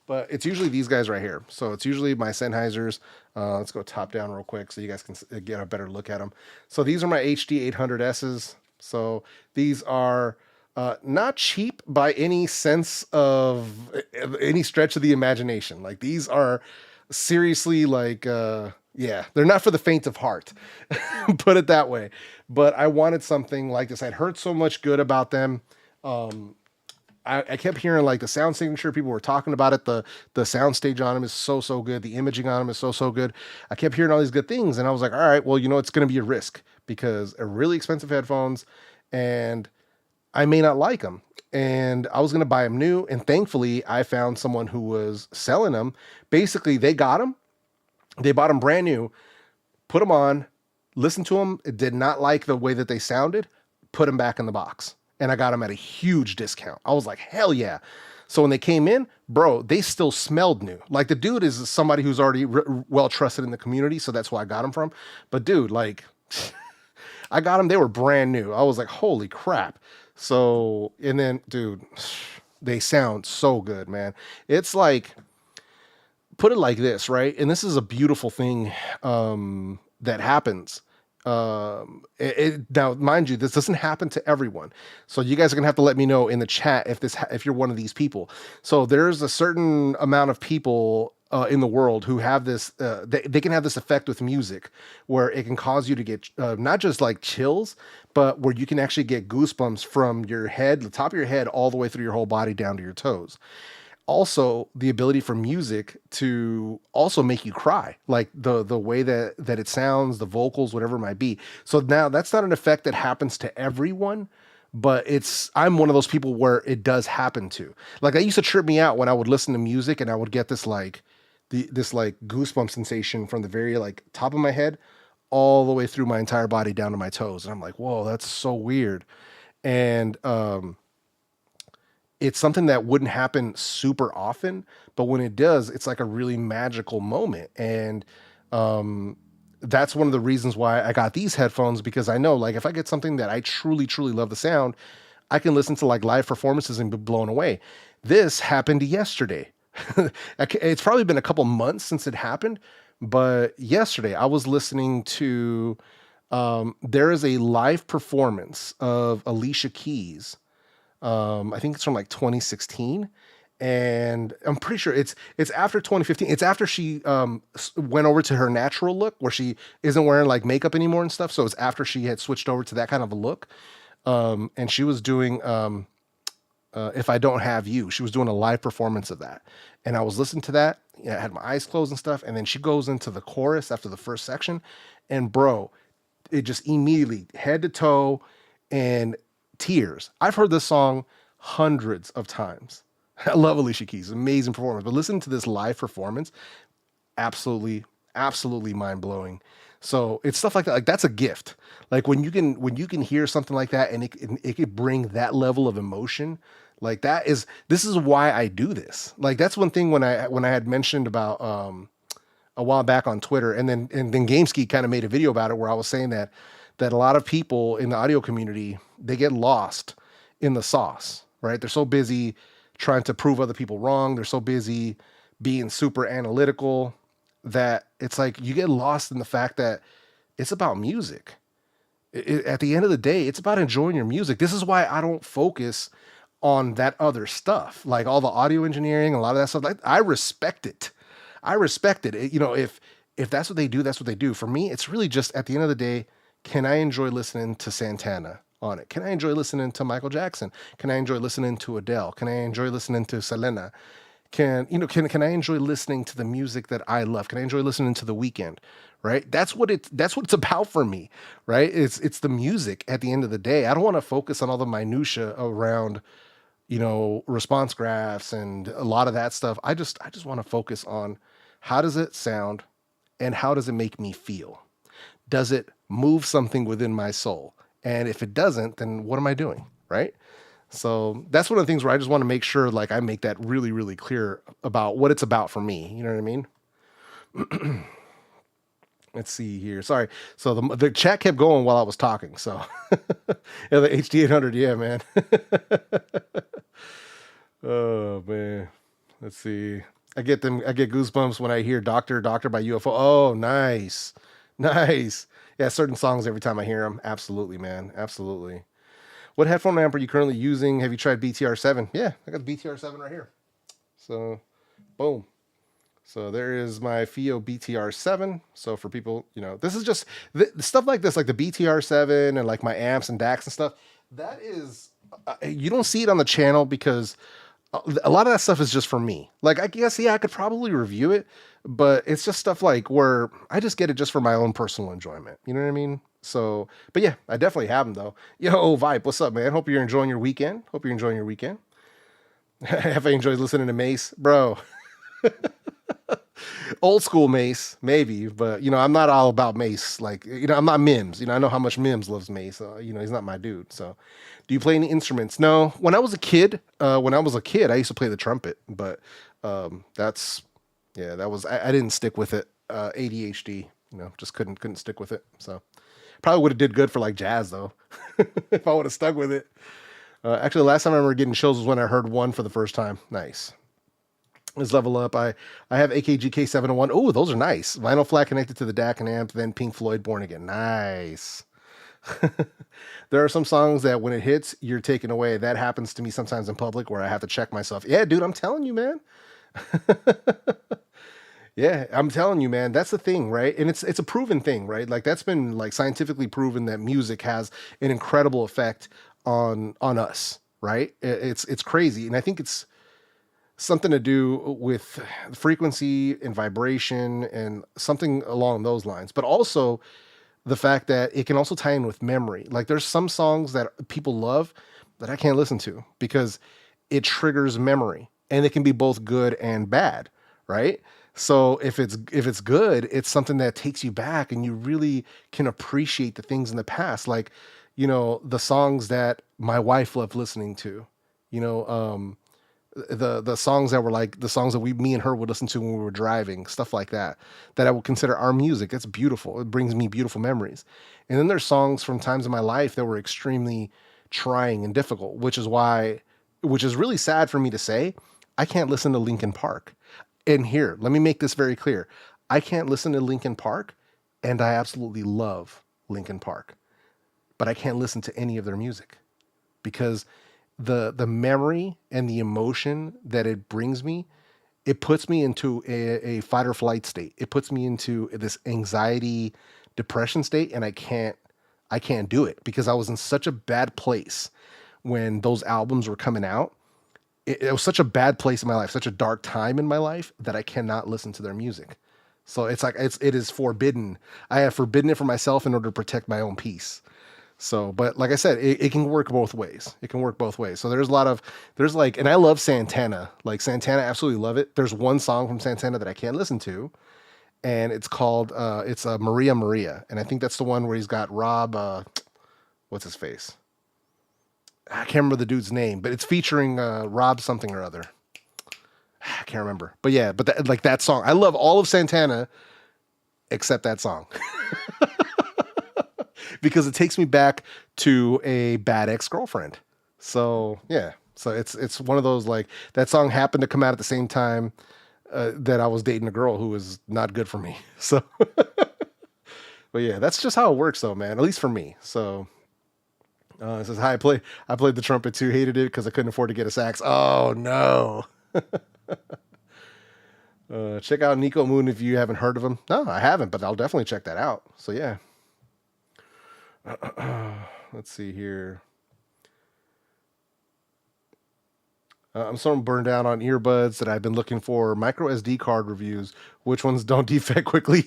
S1: but it's usually these guys right here. So it's usually my Sennheisers. Let's go top down real quick so you guys can get a better look at them. So these are my HD 800Ss. So these are... not cheap by any sense of any stretch of the imagination. Like, these are seriously like, yeah, they're not for the faint of heart, put it that way. But I wanted something like this. I'd heard so much good about them. I kept hearing like the sound signature. People were talking about it. The sound stage on them is so good. The imaging on them is so good. I kept hearing all these good things, and I was like, all right, well, it's going to be a risk because they're really expensive headphones, and I may not like them. And I was going to buy them new. And thankfully, I found someone who was selling them. Basically, they got them. They bought them brand new, put them on, listened to them. It did not like the way that they sounded, put them back in the box. And I got them at a huge discount. I was like, hell yeah. So when they came in, bro, they still smelled new. Like, the dude is somebody who's already well trusted in the community. So that's where I got them from. But dude, like, I got them. They were brand new. I was like, holy crap. So, and then, dude, they sound so good, man. It's like, put it like this, right? And this is a beautiful thing that happens. Now, mind you, this doesn't happen to everyone. So you guys are gonna have to let me know in the chat if you're one of these people. So there's a certain amount of people in the world who have this, they can have this effect with music where it can cause you to get not just like chills, but where you can actually get goosebumps from your head, the top of your head, all the way through your whole body down to your toes. Also, the ability for music to also make you cry, like the way that it sounds, the vocals, whatever it might be. So now that's not an effect that happens to everyone, but I'm one of those people where it does happen to. Like, that used to trip me out when I would listen to music and I would get this like goosebump sensation from the very like top of my head all the way through my entire body down to my toes. And I'm like, whoa, that's so weird. And it's something that wouldn't happen super often, but when it does, it's like a really magical moment. And that's one of the reasons why I got these headphones, because I know, like, if I get something that I truly, truly love the sound, I can listen to like live performances and be blown away. This happened yesterday. It's probably been a couple months since it happened, but yesterday I was listening to, there is a live performance of Alicia Keys. I think it's from like 2016, and I'm pretty sure it's after 2015. It's after she went over to her natural look where she isn't wearing like makeup anymore and stuff. So it's after she had switched over to that kind of a look. And she was doing If I Don't Have You. She was doing a live performance of that. And I was listening to that. I had my eyes closed and stuff. And then she goes into the chorus after the first section. And bro, it just immediately head to toe and tears. I've heard this song hundreds of times. I love Alicia Keys. Amazing performance. But listen to this live performance. Absolutely, Absolutely mind blowing. So it's stuff like that. Like that's a gift. Like when you can hear something like that and it could bring that level of emotion. Like this is why I do this. Like that's one thing when I had mentioned about a while back on Twitter, and then GameSki kind of made a video about it where I was saying that a lot of people in the audio community, they get lost in the sauce, right? They're so busy trying to prove other people wrong. They're so busy being super analytical that it's like you get lost in the fact that it's about music. At the end of the day, it's about enjoying your music. This is why I don't focus on that other stuff, like all the audio engineering, a lot of that stuff. Like, I respect it. I respect it. You know, if that's what they do, that's what they do. For me, it's really just at the end of the day, can I enjoy listening to Santana on it? Can I enjoy listening to Michael Jackson? Can I enjoy listening to Adele? Can I enjoy listening to Selena? Can I enjoy listening to the music that I love? Can I enjoy listening to The Weeknd? Right? That's what it's about for me, right? It's the music at the end of the day. I don't want to focus on all the minutia around, response graphs and a lot of that stuff. I just want to focus on how does it sound and how does it make me feel? Does it move something within my soul? And if it doesn't, then what am I doing? Right? So that's one of the things where I just want to make sure like I make that really, really clear about what it's about for me. You know what I mean? Let's see here. Sorry. So the chat kept going while I was talking. So yeah, the HD 800. Yeah, man. Oh man. Let's see. I get goosebumps when I hear Doctor by UFO. Oh, nice. Nice. Yeah. Certain songs every time I hear them. Absolutely, man. Absolutely. What headphone amp are you currently using? Have you tried BTR7? Yeah, I got the BTR7 right here. So, boom. So there is my FIO BTR7. So for people, this is just stuff like this, like the BTR7 and like my amps and DACs and stuff. That is, you don't see it on the channel because a lot of that stuff is just for me. Like, I guess, yeah, I could probably review it, but it's just stuff like where I just get it just for my own personal enjoyment. You know what I mean? So, but yeah, I definitely have them though. Yo, Vibe, what's up, man? Hope you're enjoying your weekend. Have I enjoyed listening to Mace? Bro. Old school Mace, maybe, but I'm not all about Mace. Like, I'm not Mims. I know how much Mims loves Mace. He's not my dude. So, do you play any instruments? No. When I was a kid, I used to play the trumpet, but I didn't stick with it. ADHD, just couldn't stick with it. So, probably would have did good for like jazz though, if I would have stuck with it. Actually, the last time I remember getting chills was when I heard one for the first time. Nice. Let's level up. I have AKG K701. Oh, those are nice. Vinyl flat connected to the DAC and amp, then Pink Floyd Born Again. Nice. There are some songs that when it hits, you're taken away. That happens to me sometimes in public where I have to check myself. Yeah, dude, I'm telling you, man. Yeah, I'm telling you, man. That's the thing, right? And it's a proven thing, right? Like that's been like scientifically proven that music has an incredible effect on us, right? It's crazy, and I think it's something to do with frequency and vibration and something along those lines, but also the fact that it can also tie in with memory. Like there's some songs that people love that I can't listen to because it triggers memory, and it can be both good and bad, right? So if it's good, it's something that takes you back and you really can appreciate the things in the past. Like, the songs that my wife loved listening to, the songs that were like the songs that me and her would listen to when we were driving, stuff like that I would consider our music. That's beautiful. It brings me beautiful memories. And then there's songs from times in my life that were extremely trying and difficult, which is really sad for me to say. I can't listen to Linkin Park. And here, let me make this very clear. I can't listen to Linkin Park, and I absolutely love Linkin Park, but I can't listen to any of their music because the memory and the emotion that it brings me, it puts me into a fight or flight state. It puts me into this anxiety, depression state, and I can't do it because I was in such a bad place when those albums were coming out. It was such a bad place in my life, such a dark time in my life that I cannot listen to their music. So it's like it is forbidden. I have forbidden it for myself in order to protect my own peace. So, but like I said, it can work both ways. It can work both ways. So and I love Santana. Like Santana, I absolutely love it. There's one song from Santana that I can't listen to, and it's called it's Maria Maria, and I think that's the one where he's got Rob. What's his face? I can't remember the dude's name, but it's featuring Rob something or other. I can't remember, but yeah, but like that song, I love all of Santana except that song because it takes me back to a bad ex-girlfriend. So yeah, so it's one of those, like, that song happened to come out at the same time that I was dating a girl who was not good for me. So, but yeah, that's just how it works, though, man. At least for me. So. It says, hi, I played the trumpet too, hated it because I couldn't afford to get a sax. Oh, no. Check out Nico Moon if you haven't heard of him. No, I haven't, but I'll definitely check that out. So, yeah. Let's see here. I'm so burned out on earbuds that I've been looking for micro SD card reviews. Which ones don't defect quickly?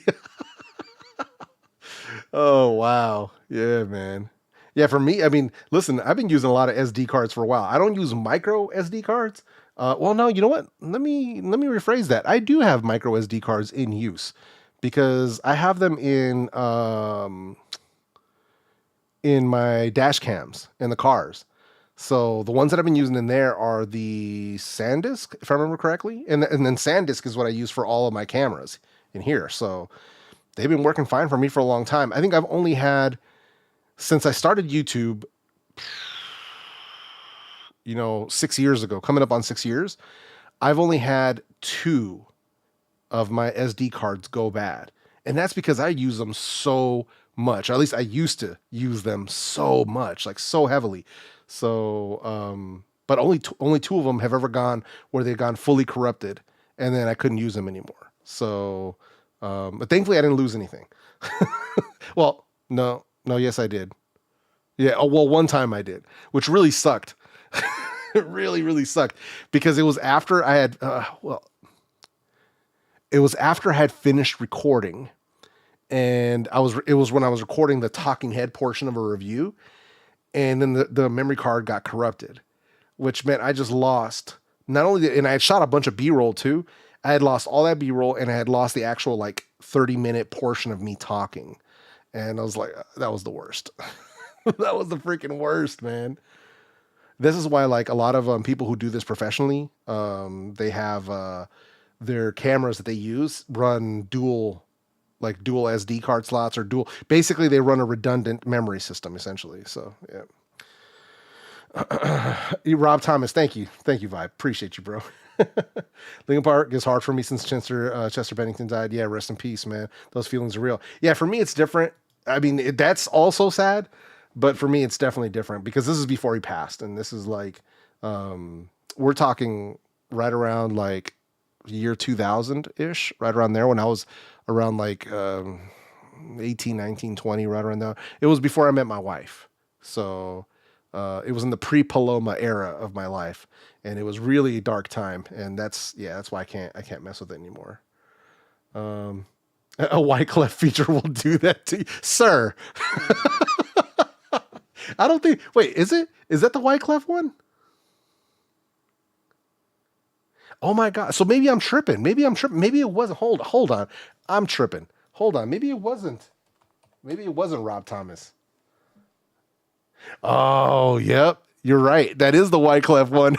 S1: Oh, wow. Yeah, man. Yeah, for me, I mean, listen, I've been using a lot of SD cards for a while. I don't use micro SD cards. Well, no, you know what? Let me rephrase that. I do have micro SD cards in use because I have them in my dash cams in the cars. So the ones that I've been using in there are the SanDisk, if I remember correctly, and then SanDisk is what I use for all of my cameras in here. So they've been working fine for me for a long time. I think I've only had, since I started YouTube, 6 years ago, coming up on 6 years, I've only had 2 of my SD cards go bad. And that's because I use them so much. Or at least I used to use them so much, like so heavily. So, but only 2 of them have ever gone where they've gone fully corrupted, and then I couldn't use them anymore. So, but thankfully I didn't lose anything. Well, no, yes, I did. Yeah. Oh, well, one time I did, which really sucked. It really, really sucked because it was after I had, it was after I had finished recording, and it was when I was recording the talking head portion of a review, and then the memory card got corrupted, which meant I just lost not only, and I had shot a bunch of B-roll too. I had lost all that B-roll, and I had lost the actual like 30-minute portion of me talking. And I was like, that was the worst. That was the freaking worst, man. This is why, like, a lot of people who do this professionally, they have their cameras that they use run dual SD card slots, or dual. Basically, they run a redundant memory system, essentially. So, yeah. Rob Thomas, thank you, Vibe. Appreciate you, bro. Linkin Park is hard for me since Chester Bennington died. Yeah, rest in peace, man. Those feelings are real. Yeah, for me, it's different. I mean, that's also sad, but for me, it's definitely different because this is before he passed, and this is like, we're talking right around like year 2000-ish, right around there when I was around like 18, 19, 20, right around there. It was before I met my wife. So it was in the pre-Paloma era of my life, and it was really a dark time, and that's why I can't mess with it anymore. A Wyclef feature will do that to you, sir. I don't think. Wait, is that the Wyclef one? Oh my god! So maybe I'm tripping. Maybe it wasn't. Hold on. I'm tripping. Hold on. Maybe it wasn't. Maybe it wasn't Rob Thomas. Oh, yep. You're right. That is the Wyclef one.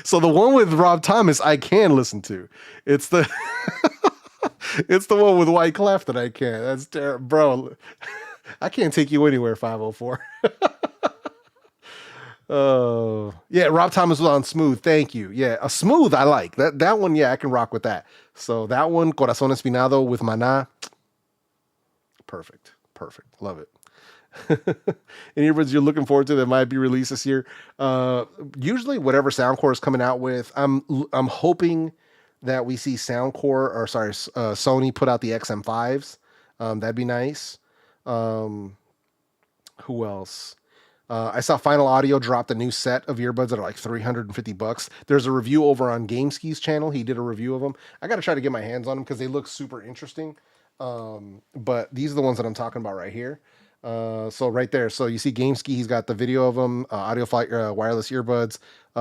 S1: So the one with Rob Thomas I can listen to. It's the it's the one with Wyclef that I can't. That's terrible, bro. I can't take you anywhere, 504. Oh, yeah. Rob Thomas was on Smooth. Thank you. Yeah, a Smooth I like. That one, yeah, I can rock with that. So that one, Corazón Espinado with Maná. Perfect. Love it. Any earbuds you're looking forward to that might be released this year? Usually whatever Soundcore is coming out with. I'm hoping that we see Sony put out the XM5s. That'd be nice. Who else? I saw Final Audio dropped a new set of earbuds that are like $350. There's a review over on GameSki's channel. He did a review of them. I got to try to get my hands on them because they look super interesting. But these are the ones that I'm talking about right here. So right there. So you see GameSki, he's got the video of them, AudioFly wireless earbuds,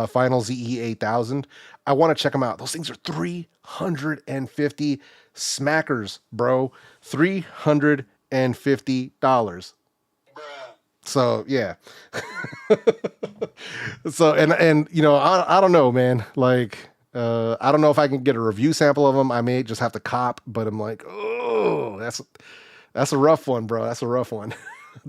S1: Final ZE 8000. I want to check them out. Those things are 350 smackers, bro. $350. So yeah. So and you know, I don't know, man. Like I don't know if I can get a review sample of them. I may just have to cop, but I'm like, oh, that's a rough one, bro. That's a rough one.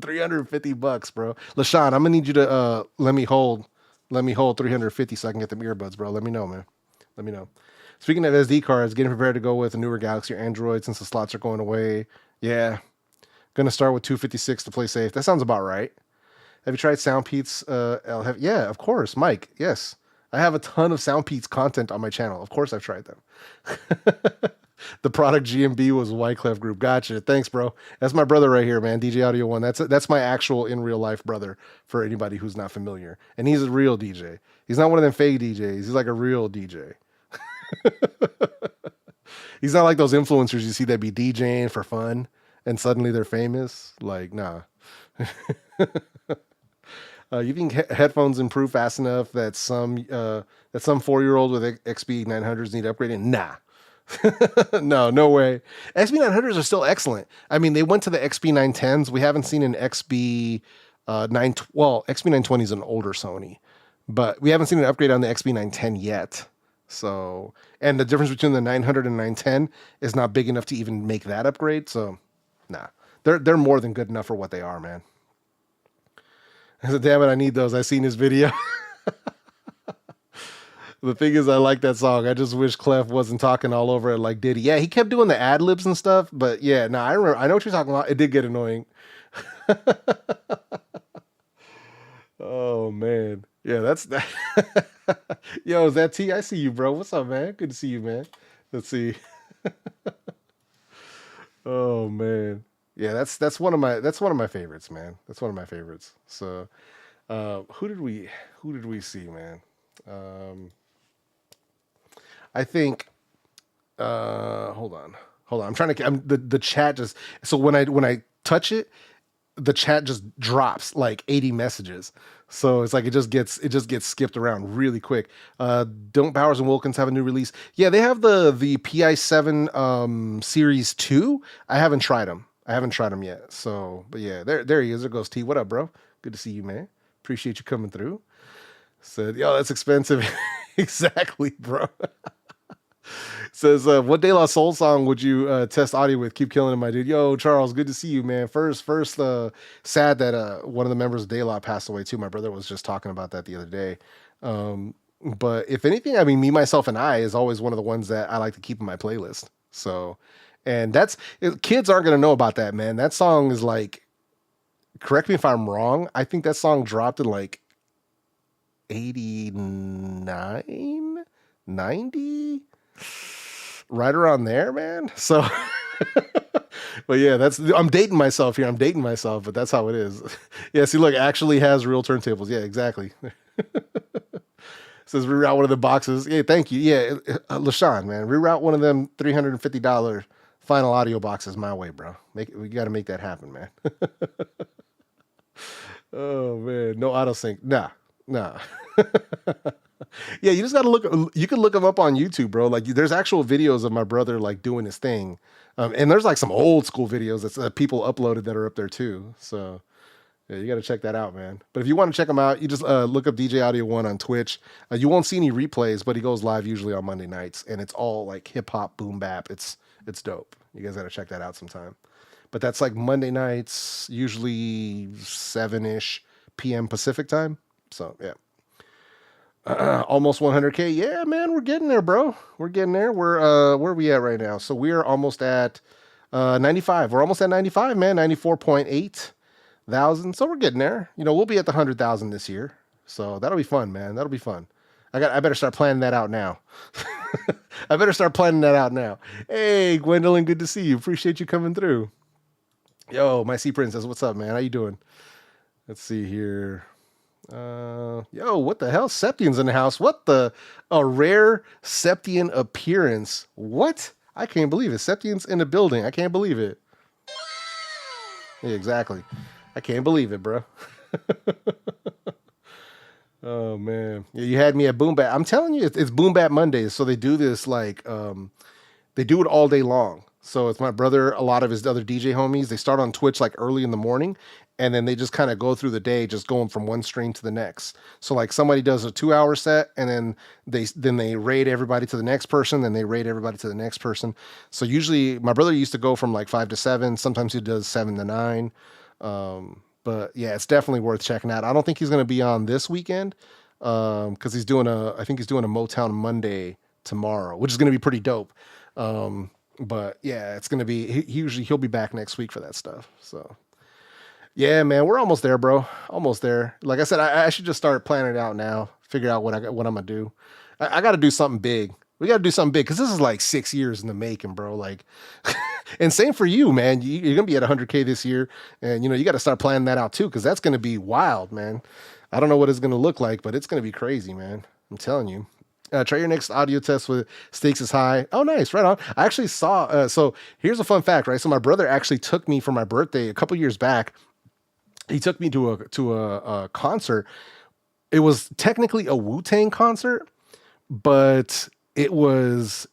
S1: $350, bro. LaShawn, I'm gonna need you to let me hold 350 so I can get them earbuds, bro. Let me know, man. Let me know. Speaking of SD cards, getting prepared to go with a newer Galaxy or Android since the slots are going away. Yeah. Gonna start with 256 to play safe. That sounds about right. Have you tried SoundPeats? Yeah, of course, Mike. Yes, I have a ton of SoundPeats content on my channel. Of course, I've tried them. The product GMB was Wyclef Group. Gotcha. Thanks, bro. That's my brother right here, man. DJ Audio One. That's my actual in real life brother. For anybody who's not familiar, and he's a real DJ. He's not one of them fake DJs. He's like a real DJ. He's not like those influencers you see that be DJing for fun and suddenly they're famous. Like, nah. You think headphones improve fast enough that some 4-year-old with XB 900s need upgrading? Nah. No way. XB 900s are still excellent. I mean, they went to the XB 910s. We haven't seen an XB 912. XB 920 is an older Sony, but we haven't seen an upgrade on the XB 910 yet. So, and the difference between the 900 and 910 is not big enough to even make that upgrade. So, nah, they're more than good enough for what they are, man. I said, damn it, I need those. I seen his video. The thing is, I like that song. I just wish Clef wasn't talking all over it like Diddy. Yeah, he kept doing the ad libs and stuff, but yeah, no, I remember. I know what you're talking about. It did get annoying. Oh man, yeah, that's that. Yo, is that T? I see you, bro. What's up, man? Good to see you, man. Let's see. Oh man, yeah, that's one of my favorites, man. That's one of my favorites. So, who did we see, man? I think. Hold on. I'm trying to. The chat just. So when I touch it, the chat just drops like 80 messages. So it's like it just gets skipped around really quick. Don't Bowers and Wilkins have a new release? Yeah, they have the PI7 Series 2. I haven't tried them. Yet. So, but yeah, there he is. There goes T. What up, bro? Good to see you, man. Appreciate you coming through. Said, yo, that's expensive. Exactly, bro. Says, what De La Soul song would you test audio with? Keep killing it, my dude. Yo, Charles, good to see you, man. First, sad that one of the members of De La passed away too. My brother was just talking about that the other day. But if anything, I mean, Me, Myself, and I is always one of the ones that I like to keep in my playlist. So, and kids aren't gonna know about that, man. That song is like, correct me if I'm wrong, I think that song dropped in like 89, 90. Right around there, man. So, but yeah, I'm dating myself here. But that's how it is. Yeah, see, look, actually has real turntables. Yeah, exactly. Says reroute one of the boxes. Yeah, thank you. Yeah, LaShawn, man, reroute one of them $350 final audio boxes my way, bro. We got to make that happen, man. Oh man, no auto sync. Nah. Yeah, you just gotta look. You can look them up on YouTube, bro. Like, there's actual videos of my brother like doing his thing, and there's like some old school videos that people uploaded that are up there too. So yeah, you got to check that out, man. But if you want to check him out, you just look up DJ Audio One on Twitch. You won't see any replays, but he goes live usually on Monday nights, and it's all like hip hop, boom bap. It's dope. You guys got to check that out sometime. But that's like Monday nights, usually 7-ish p.m. Pacific time. So yeah. Almost 100K. Yeah, man, we're getting there, bro. We're getting there. We're where are we at right now? So we're almost at 95. We're almost at 95, man. 94.8 thousand. So we're getting there. You know, we'll be at the 100,000 this year. So that'll be fun, man. That'll be fun. I better start planning that out now. Hey, Gwendolyn, good to see you. Appreciate you coming through. Yo, my Sea Princess, what's up, man? How you doing? Let's see here. Yo, what the hell? Septian's in the house. A rare Septian appearance. What? I can't believe it. Septian's in the building. I can't believe it. Yeah, exactly. I can't believe it, bro. Oh man, yeah, you had me at Boom Bap. I'm telling you, it's Boom Bap Mondays. So they do this like they do it all day long. So it's my brother, a lot of his other DJ homies. They start on Twitch like early in the morning, and then they just kind of go through the day, just going from one stream to the next. So like somebody does a 2 hour set, and then they raid everybody to the next person, then they raid everybody to the next person. So usually my brother used to go from like 5 to 7. Sometimes he does 7 to 9. But yeah, it's definitely worth checking out. I don't think he's going to be on this weekend because I think he's doing a Motown Monday tomorrow, which is going to be pretty dope. But yeah, it's going to be, he'll be back next week for that stuff. So yeah, man, we're almost there, bro. Almost there. Like I said, I should just start planning it out now, figure out what I'm going to do. I got to do something big. We got to do something big because this is like 6 years in the making, bro. Like, and same for you, man. You're gonna be at 100K this year, and you got to start planning that out too, because that's gonna be wild, man. I don't know what it's gonna look like, but it's gonna be crazy, man. I'm telling you. Try your next audio test with Stakes is High. Oh, nice, right on. I actually saw. So here's a fun fact, right? So my brother actually took me for my birthday a couple years back. He took me to a concert. It was technically a Wu-Tang concert, but it was,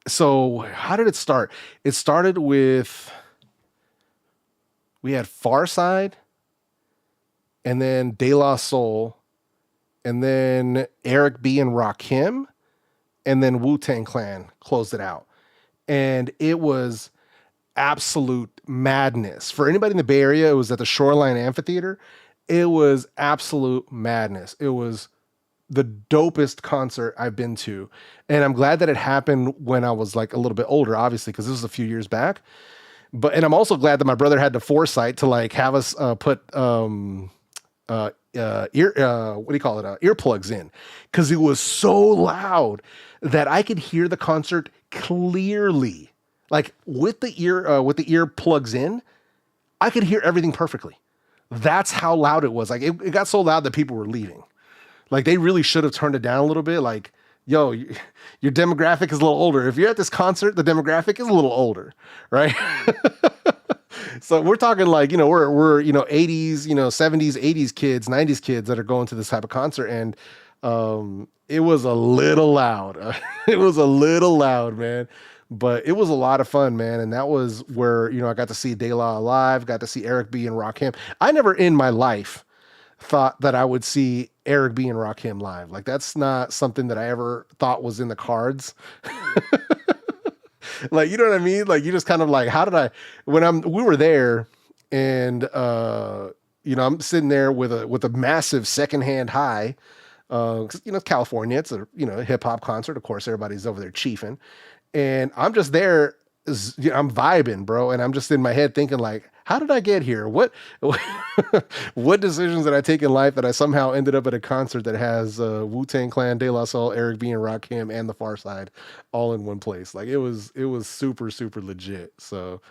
S1: so how did it start? It started with, we had Farside, and then De La Soul, and then Eric B and Rakim, and then Wu-Tang Clan closed it out. And it was absolute madness. For anybody in the Bay Area, it was at the Shoreline Amphitheater. It was absolute madness. It was the dopest concert I've been to. And I'm glad that it happened when I was like a little bit older, obviously, because this was a few years back. And I'm also glad that my brother had the foresight to like have us put earplugs in, because it was so loud that I could hear the concert clearly. Like with the earplugs in, I could hear everything perfectly. That's how loud it was. Like it got so loud that people were leaving. Like they really should have turned it down a little bit. Like, yo, your demographic is a little older. If you're at this concert, the demographic is a little older, right? So we're talking like, we're 80s, 70s, 80s kids, 90s kids that are going to this type of concert. And it was a little loud. It was a little loud, man. But it was a lot of fun, man. And that was where, I got to see De La live, got to see Eric B and Rakim. I never in my life thought that I would see Eric B and Rakim live. Like that's not something that I ever thought was in the cards. Like, you know what I mean? Like you just kind of like, we were there and, I'm sitting there with a massive secondhand high, California, it's a, hip hop concert. Of course, everybody's over there chiefing. And I'm just there, I'm vibing, bro. And I'm just in my head thinking like, how did I get here? What decisions did I take in life that I somehow ended up at a concert that has Wu-Tang Clan, De La Soul, Eric B and Rakim, and the Farside all in one place? Like it was super, super legit. So,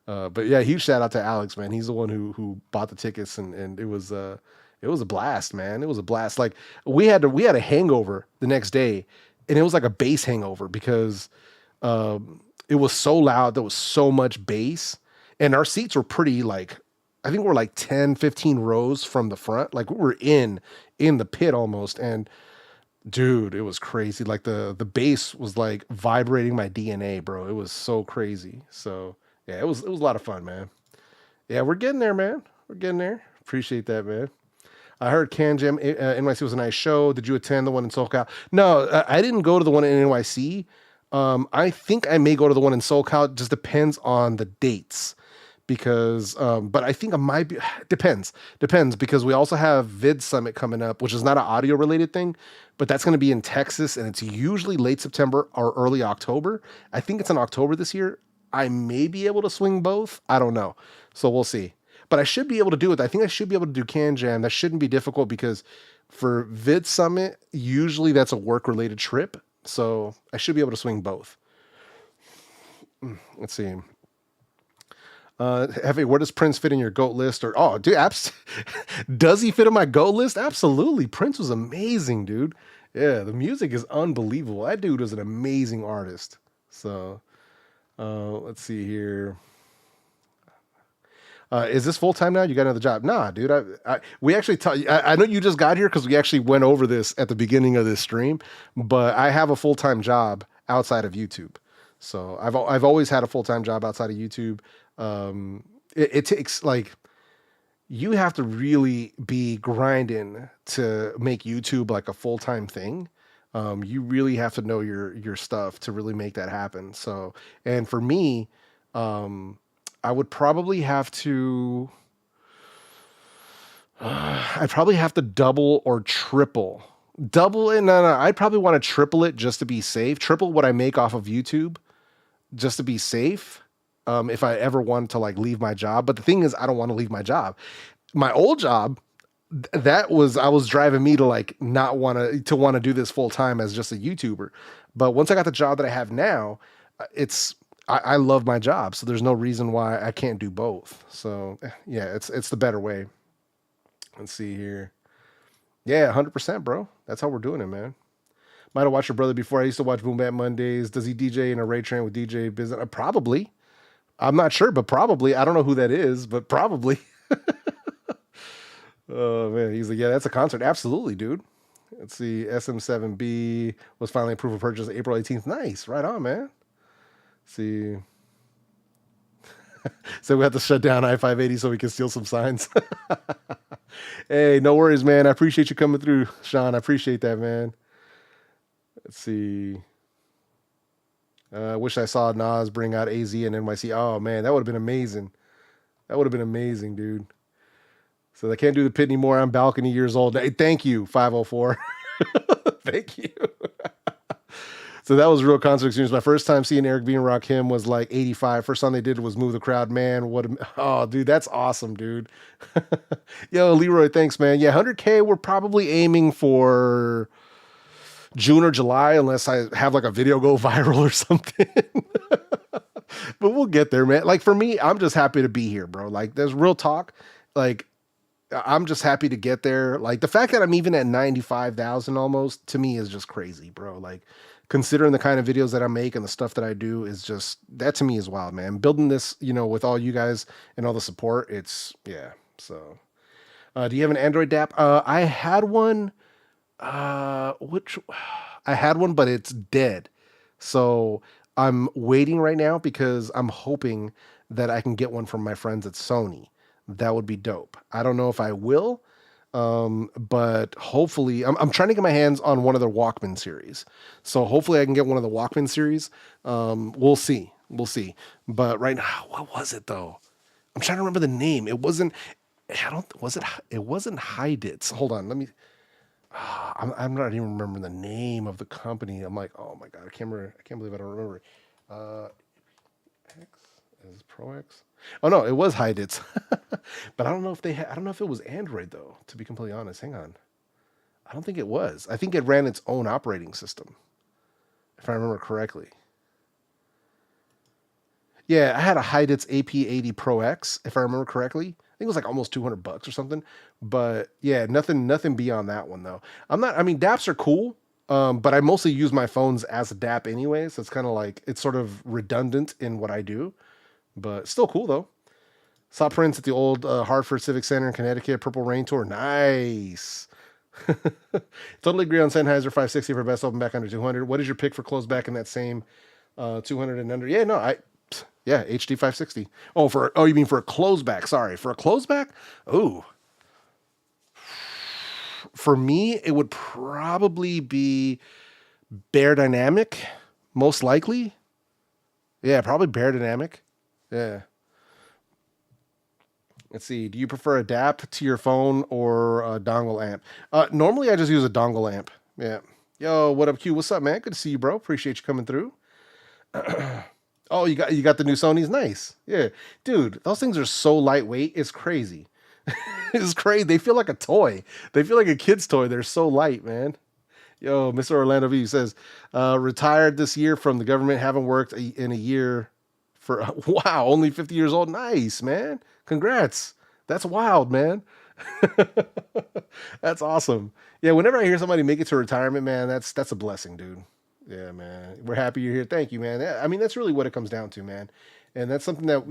S1: but yeah, huge shout out to Alex, man. He's the one who bought the tickets, and it was a blast, man. It was a blast. Like we had a hangover the next day, and it was like a bass hangover because it was so loud. There was so much bass. And our seats were pretty like, I think we're like 10, 15 rows from the front. Like we were in the pit almost. And dude, it was crazy. Like the bass was like vibrating my DNA, bro. It was so crazy. So yeah, it was a lot of fun, man. Yeah, we're getting there, man. We're getting there. Appreciate that, man. I heard Can Jam NYC was a nice show. Did you attend the one in SoCal? No, I didn't go to the one in NYC. I think I may go to the one in SoCal. It just depends on the dates. Because, but I think I might be, depends because we also have Vid Summit coming up, which is not an audio related thing, but that's going to be in Texas, and it's usually late September or early October. I think it's in October this year. I may be able to swing both. I don't know. So we'll see, but I should be able to do it. I think I should be able to do Can Jam. That shouldn't be difficult because for Vid Summit, usually that's a work related trip. So I should be able to swing both. Let's see. Heavy, where does Prince fit in your GOAT list? Or, oh, dude, does he fit in my GOAT list? Absolutely. Prince was amazing, dude. Yeah, the music is unbelievable. That dude was an amazing artist. So, let's see here. Is this full time now? You got another job? Nah, dude. We actually I know you just got here because we actually went over this at the beginning of this stream, but I have a full time job outside of YouTube. So I've always had a full time job outside of YouTube. It takes like you have to really be grinding to make YouTube like a full time thing. You really have to know your stuff to really make that happen. So, and for me, I would probably have to, I'd probably have to double or triple. Double it? No, I'd probably want to triple it just to be safe. Triple what I make off of YouTube just to be safe. If I ever wanted to like leave my job. But the thing is, I don't want to leave my job. My old job, I was driving me to like not want to do this full time as just a YouTuber. But once I got the job that I have now, I love my job. So there's no reason why I can't do both. So yeah, it's the better way. Let's see here. Yeah, 100%, bro. That's how we're doing it, man. Might have watched your brother before. I used to watch Bap Mondays. Does he DJ in a Ray Train with DJ Business? Probably. I'm not sure, but probably. I don't know who that is, but probably. Oh man, he's like, yeah, that's a concert. Absolutely, dude. Let's see. SM7B was finally approved for purchase April 18th. Nice. Right on, man. Let's see. So we have to shut down I-580 so we can steal some signs. Hey, no worries, man. I appreciate you coming through, Sean. I appreciate that, man. Let's see. I wish I saw Nas bring out AZ and NYC. Oh man, that would have been amazing. That would have been amazing, dude. So I can't do the pit anymore. I'm balcony years old. Hey, thank you, 504. Thank you. So that was a real concert experience. My first time seeing Eric B and rock him was like 85. First song they did was Move the Crowd. Man, oh, dude, that's awesome, dude. Yo, Leroy, thanks, man. Yeah, 100K, we're probably aiming for June or July, unless I have like a video go viral or something. But we'll get there, man. Like for me, I'm just happy to be here, bro. Like there's real talk. Like I'm just happy to get there. Like the fact that I'm even at 95,000 almost to me is just crazy, bro. Like considering the kind of videos that I make and the stuff that I do is just, that to me is wild, man. Building this, with all you guys and all the support, yeah. So, do you have an Android DAP? I had one, I had one, but it's dead. So I'm waiting right now because I'm hoping that I can get one from my friends at Sony. That would be dope. I don't know if I will, but hopefully I'm trying to get my hands on one of the Walkman series. So hopefully I can get one of the Walkman series. We'll see. But right now, what was it though? I'm trying to remember the name. It wasn't Hidits. Hold on. Let me, I'm not even remembering the name of the company. I'm like, oh my God, I can't believe I don't remember. X is Pro X. Oh no, it was Hidits. But I don't know if I don't know if it was Android though, to be completely honest. Hang on. I don't think it was. I think it ran its own operating system, if I remember correctly. Yeah, I had a Hidits AP80 Pro X, if I remember correctly. I think it was like almost $200 or something. But yeah, nothing beyond that one though. DAPs are cool, but I mostly use my phones as a DAP anyway, so it's kind of like, it's sort of redundant in what I do, but still cool though. Saw Prince at the old Hartford Civic Center in Connecticut, Purple Rain Tour. Nice. Totally agree on Sennheiser 560 for best open back under 200. What is your pick for close back in that same 200 and under? Yeah, no, HD 560. Oh, you mean for a close back? Sorry, for a close back? Oh, for me, it would probably be Bear Dynamic, most likely. Yeah, probably Bear Dynamic. Yeah. Let's see. Do you prefer a DAP to your phone or a dongle amp? Normally, I just use a dongle amp. Yeah. Yo, what up, Q? What's up, man? Good to see you, bro. Appreciate you coming through. Oh, you got the new Sonys? Nice. Yeah. Dude, those things are so lightweight. It's crazy. It's crazy. They feel like a toy. They feel like a kid's toy. They're so light, man. Yo, Mr. Orlando V says, retired this year from the government. Haven't worked in a year for, wow, only 50 years old. Nice, man. Congrats. That's wild, man. That's awesome. Yeah, whenever I hear somebody make it to retirement, man, that's a blessing, dude. Yeah, man. We're happy you're here. Thank you, man. I mean, that's really what it comes down to, man. And that's something that,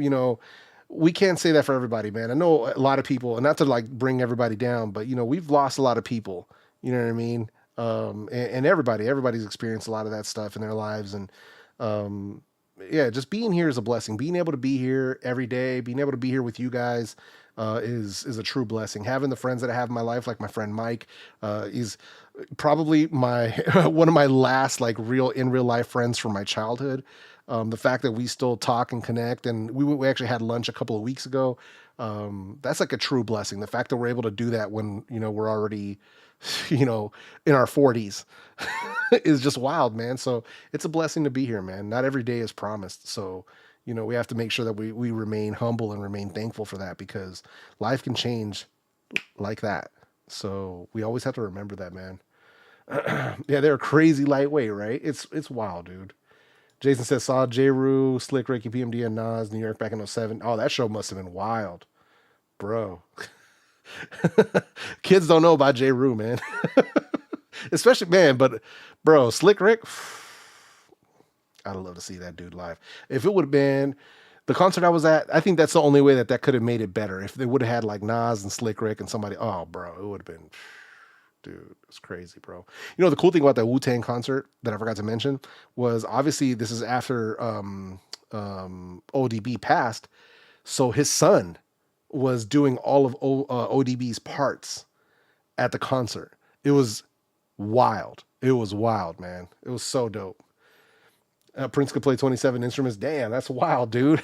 S1: we can't say that for everybody, man. I know a lot of people, and not to like bring everybody down, but you know, we've lost a lot of people. You know what I mean? And everybody's experienced a lot of that stuff in their lives, and um, yeah, just being here is a blessing. Being able to be here every day, being able to be here with you guys, is a true blessing. Having the friends that I have in my life, like my friend Mike, is probably my one of my last like real life friends from my childhood. The fact that we still talk and connect, and we actually had lunch a couple of weeks ago. That's like a true blessing. The fact that we're able to do that when, you know, we're already, you know, in our 40s is just wild, man. So it's a blessing to be here, man. Not every day is promised. So, you know, we have to make sure that we remain humble and remain thankful for that, because life can change like that. So we always have to remember that, man. Yeah, they're crazy lightweight, right? It's wild, dude. Jason says saw J. Rue, Slick Ricky, PMD, and Nas, New York back in '07. Oh, that show must have been wild, bro. Kids don't know about J. Rue, man. Especially, man, but bro, Slick Rick, I'd love to see that dude live. If it would have been the concert I was at, I think that's the only way that that could have made it better. If they would have had like Nas and Slick Rick and somebody, oh, bro, it would have been, dude, it's crazy, bro. You know, the cool thing about that Wu-Tang concert that I forgot to mention was obviously this is after ODB passed. So his son was doing all of ODB's parts at the concert. It was wild. It was wild, man. It was so dope. Prince could play 27 instruments. Damn, that's wild, dude.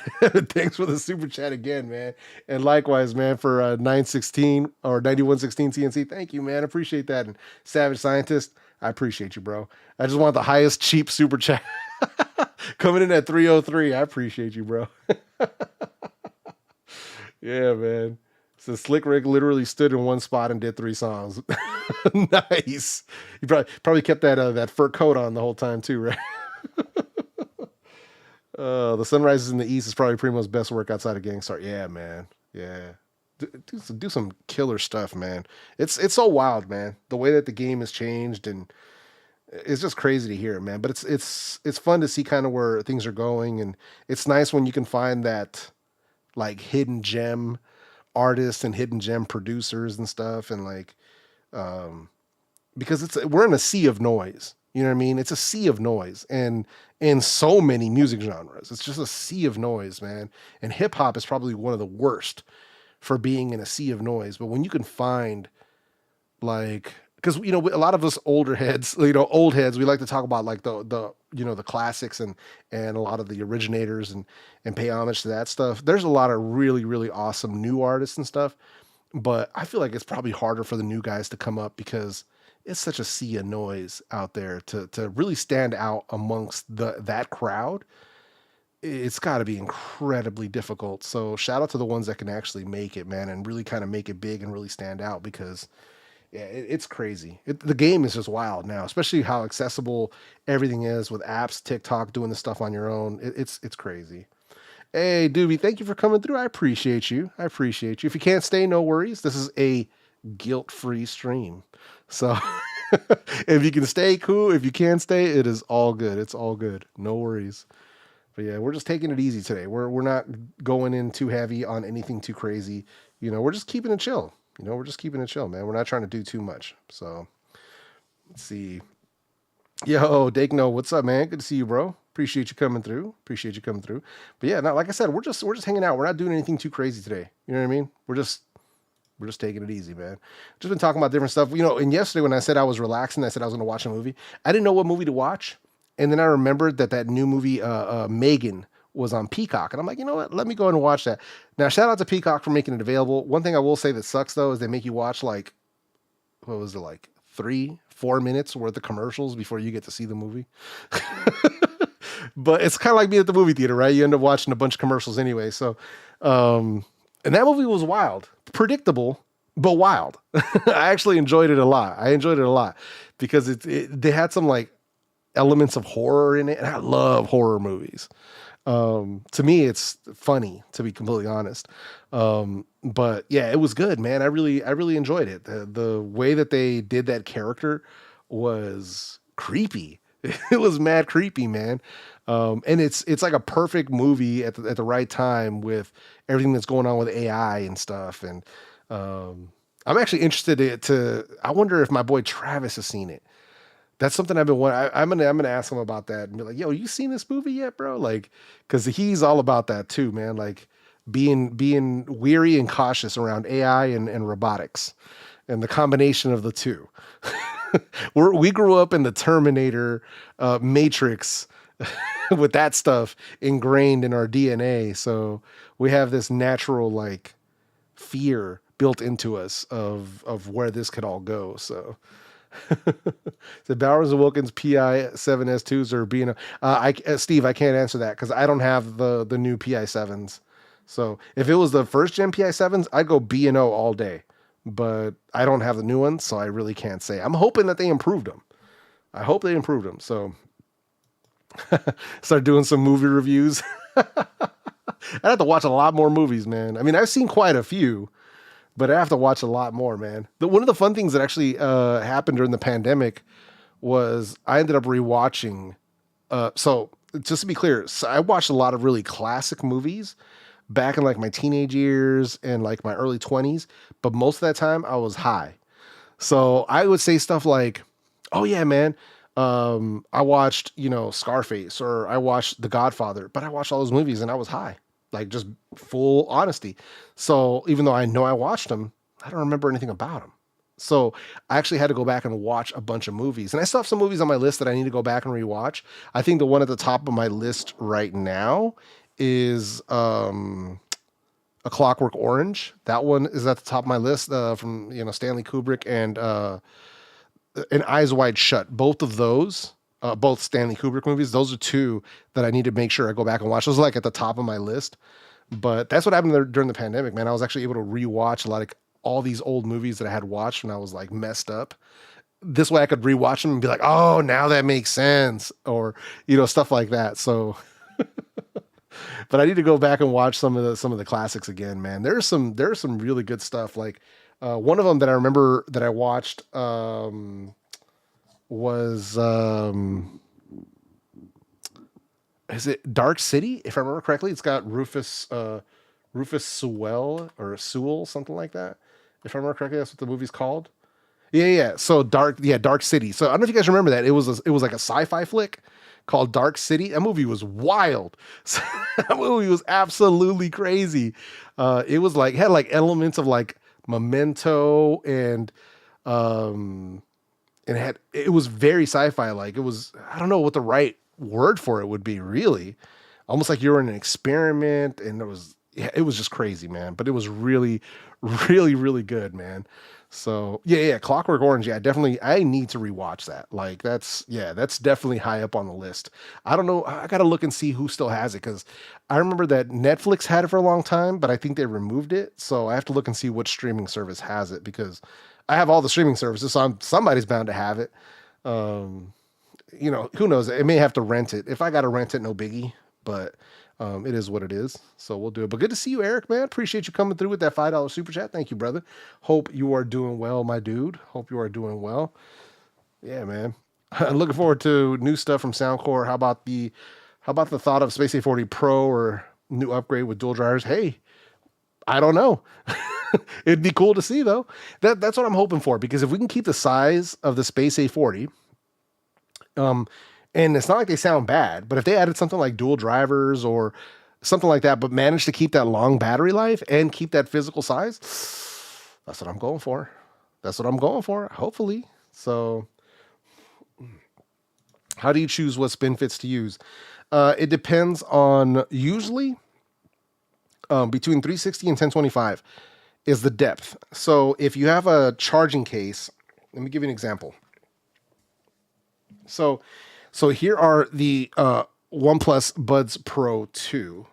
S1: Thanks for the super chat again, man. And likewise, man, for 916 or 9116 CNC. Thank you, man. Appreciate that. And Savage Scientist, I appreciate you, bro. I just want the highest cheap super chat coming in at 303. I appreciate you, bro. Yeah, man. So Slick Rick literally stood in one spot and did 3 songs. Nice. He probably kept that fur coat on the whole time too, right? The sunrises in the east is probably Primo's best work outside of Gangstar. Yeah, man. Yeah. Do some killer stuff, man. It's so wild, man. The way that the game has changed, and it's just crazy to hear, man. But it's fun to see kind of where things are going, and it's nice when you can find that like hidden gem artists and hidden gem producers and stuff, and like because we're in a sea of noise. You know what I mean? It's a sea of noise, and in so many music genres, it's just a sea of noise, man. And hip hop is probably one of the worst for being in a sea of noise. But when you can find like, because you know, a lot of us older heads, you know, old heads, we like to talk about like the you know, the classics and a lot of the originators and pay homage to that stuff. There's a lot of really awesome new artists and stuff, but I feel like it's probably harder for the new guys to come up because it's such a sea of noise out there to really stand out amongst that crowd. It's got to be incredibly difficult. So shout out to the ones that can actually make it, man, and really kind of make it big and really stand out, because yeah, it's crazy. The game is just wild now, especially how accessible everything is with apps, TikTok, doing the stuff on your own. It's crazy. Hey, Doobie, thank you for coming through. I appreciate you. I appreciate you. If you can't stay, no worries. This is a guilt-free stream. So if you can stay, cool. If you can't stay, it is all good. It's all good. No worries. But yeah, we're just taking it easy today. We're not going in too heavy on anything too crazy. You know, we're just keeping it chill. You know, we're just keeping it chill, man. We're not trying to do too much. So let's see. Yo, Dakeno, what's up, man? Good to see you, bro. Appreciate you coming through. Appreciate you coming through. But yeah, like I said, we're just hanging out. We're not doing anything too crazy today. You know what I mean? We're just taking it easy, man. Just been talking about different stuff. You know, and yesterday when I said I was relaxing, I said I was going to watch a movie. I didn't know what movie to watch. And then I remembered that new movie, Megan, was on Peacock. And I'm like, you know what? Let me go and watch that. Now, shout out to Peacock for making it available. One thing I will say that sucks, though, is they make you watch like, what was it, like 3-4 minutes worth of commercials before you get to see the movie. But it's kind of like being at the movie theater, right? You end up watching a bunch of commercials anyway. So, and that movie was wild. Predictable, but wild. I actually enjoyed it a lot. I enjoyed it a lot because they had some like elements of horror in it, and I love horror movies. To me, it's funny, to be completely honest. But yeah, it was good, man. I really enjoyed it. The way that they did that character was creepy. It was mad creepy, man. And it's like a perfect movie at the right time with everything that's going on with AI and stuff. And I'm actually interested I wonder if my boy Travis has seen it. That's something I've been wanting. I'm gonna ask him about that and be like, "Yo, you seen this movie yet, bro?" Like, because he's all about that too, man. Like being weary and cautious around AI and robotics, and the combination of the two. We grew up in the Terminator, Matrix, with that stuff ingrained in our DNA. So we have this natural like fear built into us of where this could all go. So. The Bowers and Wilkins PI 7S2s are being Steve, I can't answer that because I don't have the new PI 7s. So if it was the first gen PI 7s, I'd go B&O all day. But I don't have the new ones, so I really can't say. I'm hoping that they improved them. I hope they improved them. So start doing some movie reviews. I have to watch a lot more movies, man. I mean, I've seen quite a few, but I have to watch a lot more, man. One of the fun things that actually happened during the pandemic was I ended up rewatching. So just to be clear, so I watched a lot of really classic movies back in like my teenage years and like my early 20s, but most of that time I was high. So I would say stuff like, "Oh yeah, man, I watched, Scarface, or I watched The Godfather," but I watched all those movies and I was high. Like, just full honesty. So even though I know I watched them, I don't remember anything about them. So I actually had to go back and watch a bunch of movies. And I still have some movies on my list that I need to go back and rewatch. I think the one at the top of my list right now is A Clockwork Orange. That one is at the top of my list, from Stanley Kubrick and Eyes Wide Shut. Both of those, both Stanley Kubrick movies, those are two that I need to make sure I go back and watch. Those are like at the top of my list. But that's what happened there during the pandemic, man. I was actually able to rewatch a lot of all these old movies that I had watched when I was like messed up. This way I could rewatch them and be like, "Oh, now that makes sense," or stuff like that. So, but I need to go back and watch some of the classics again, man. There's some really good stuff. Like one of them that I remember that I watched was is it Dark City? If I remember correctly, it's got Rufus Sewell or Sewell, something like that. If I remember correctly, that's what the movie's called. Yeah. So Dark City. So I don't know if you guys remember that. It was like a sci-fi flick called Dark City. That movie was wild. That movie was absolutely crazy. It was like had like elements of like Memento and it was very sci-fi like. It was, I don't know what the right word for it would be, really. Almost like you were in an experiment, and it was just crazy, man. But it was really, really, really good, man. So yeah, Clockwork Orange. Yeah, definitely. I need to rewatch that. Like that's definitely high up on the list. I don't know. I got to look and see who still has it, because I remember that Netflix had it for a long time, but I think they removed it. So I have to look and see which streaming service has it, because I have all the streaming services, so somebody's bound to have it. Who knows? It may have to rent it. If I got to rent it, no biggie. But it is what it is. So we'll do it. But good to see you, Eric, man. Appreciate you coming through with that $5 super chat. Thank you, brother. Hope you are doing well, my dude. Hope you are doing well. Yeah, man. Looking forward to new stuff from Soundcore. How about the thought of Space A40 Pro or new upgrade with dual drivers? Hey, I don't know. It'd be cool to see, though. That's what I'm hoping for, because if we can keep the size of the Space A40, and it's not like they sound bad, but if they added something like dual drivers or something like that, but managed to keep that long battery life and keep that physical size, that's what I'm going for. Hopefully. So how do you choose what spin fits to use? It depends on, usually between 360 and 1025 is the depth. So if you have a charging case, let me give you an example. So here are the OnePlus Buds Pro 2.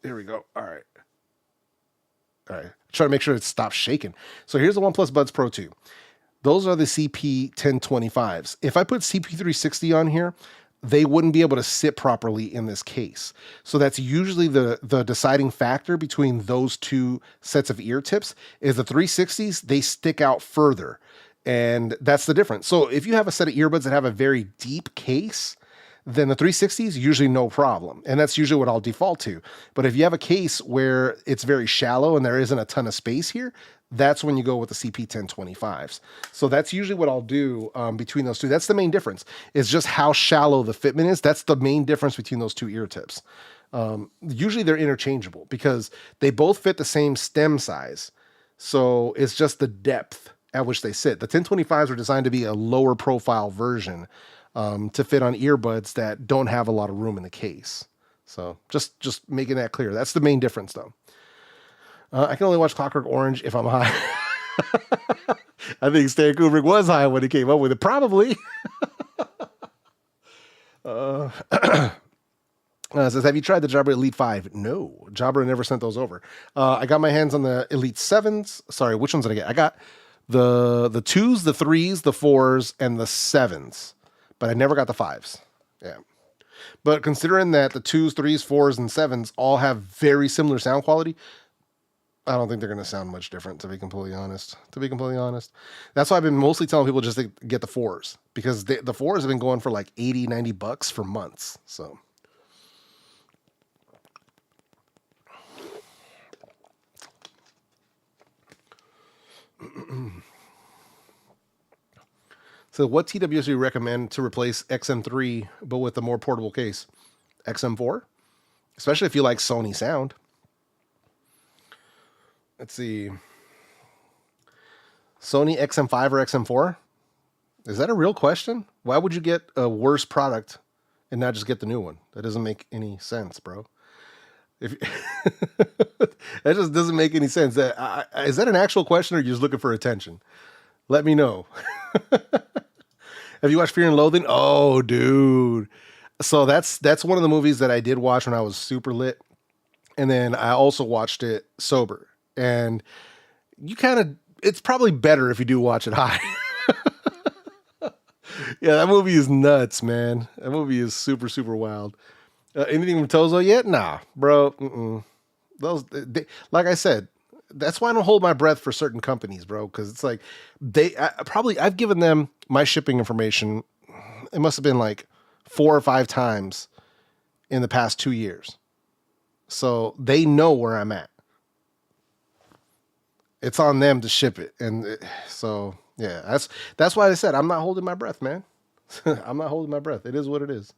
S1: Here we go. All right. Try to make sure it stops shaking. So here's the OnePlus Buds Pro 2. Those are the CP1025s. If I put CP360 on here, they wouldn't be able to sit properly in this case. So that's usually the deciding factor between those two sets of ear tips is the 360s, they stick out further. And that's the difference. So if you have a set of earbuds that have a very deep case, then the 360s usually no problem. And that's usually what I'll default to. But if you have a case where it's very shallow and there isn't a ton of space here, that's when you go with the CP1025s. So that's usually what I'll do between those two. That's the main difference. It's just how shallow the fitment is. That's the main difference between those two ear tips. Usually they're interchangeable because they both fit the same stem size. So it's just the depth at which they sit. The 1025s are designed to be a lower profile version to fit on earbuds that don't have a lot of room in the case. So just making that clear. That's the main difference though. I can only watch Clockwork Orange if I'm high. I think Stan Kubrick was high when he came up with it. Probably. Says, have you tried the Jabra Elite 5? No. Jabra never sent those over. I got my hands on the Elite 7s. Sorry, which ones did I get? I got the 2s, the 3s, the 4s, and the 7s. But I never got the 5s. Yeah. But considering that the 2s, 3s, 4s, and 7s all have very similar sound quality, I don't think they're going to sound much different, to be completely honest. That's why I've been mostly telling people just to get the 4s. Because the 4s have been going for like $80, $90 for months. So... So what TWS do you recommend to replace XM3 but with a more portable case? XM4? Especially if you like Sony sound. Let's see. Sony XM5 or XM4? Is that a real question? Why would you get a worse product and not just get the new one? That doesn't make any sense, bro. If that just doesn't make any sense. Is that an actual question or are you just looking for attention? Let me know. Have you watched Fear and Loathing? Oh, dude. So that's one of the movies that I did watch when I was super lit. And then I also watched it sober. And it's probably better if you do watch it high. Yeah, that movie is nuts, man. That movie is super, super wild. Anything from Tozo yet? Nah, bro. Like I said, that's why I don't hold my breath for certain companies, bro. Because it's like I've given them my shipping information. It must have been like 4 or 5 times in the past 2 years, so they know where I'm at. It's on them to ship it, and so yeah, that's why I said I'm not holding my breath, man. I'm not holding my breath. It is what it is.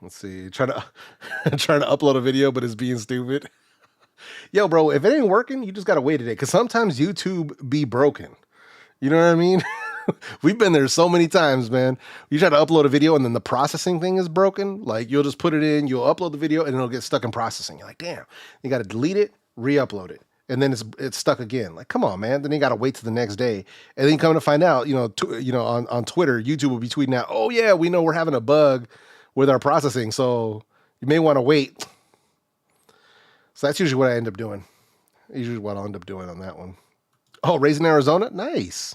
S1: Let's see. Trying to upload a video, but it's being stupid. Yo, bro, if it ain't working, you just gotta wait a day. Cause sometimes YouTube be broken. You know what I mean? We've been there so many times, man. You try to upload a video and then the processing thing is broken. Like you'll just put it in, you'll upload the video and it'll get stuck in processing. You're like, damn, you gotta delete it, re-upload it. And then it's stuck again. Like, come on, man. Then you got to wait till the next day. And then you come to find out, on Twitter, YouTube will be tweeting out, oh yeah, we know we're having a bug with our processing. So you may want to wait. So that's usually what I end up doing. Usually what I'll end up doing on that one. Oh, Raising Arizona? Nice.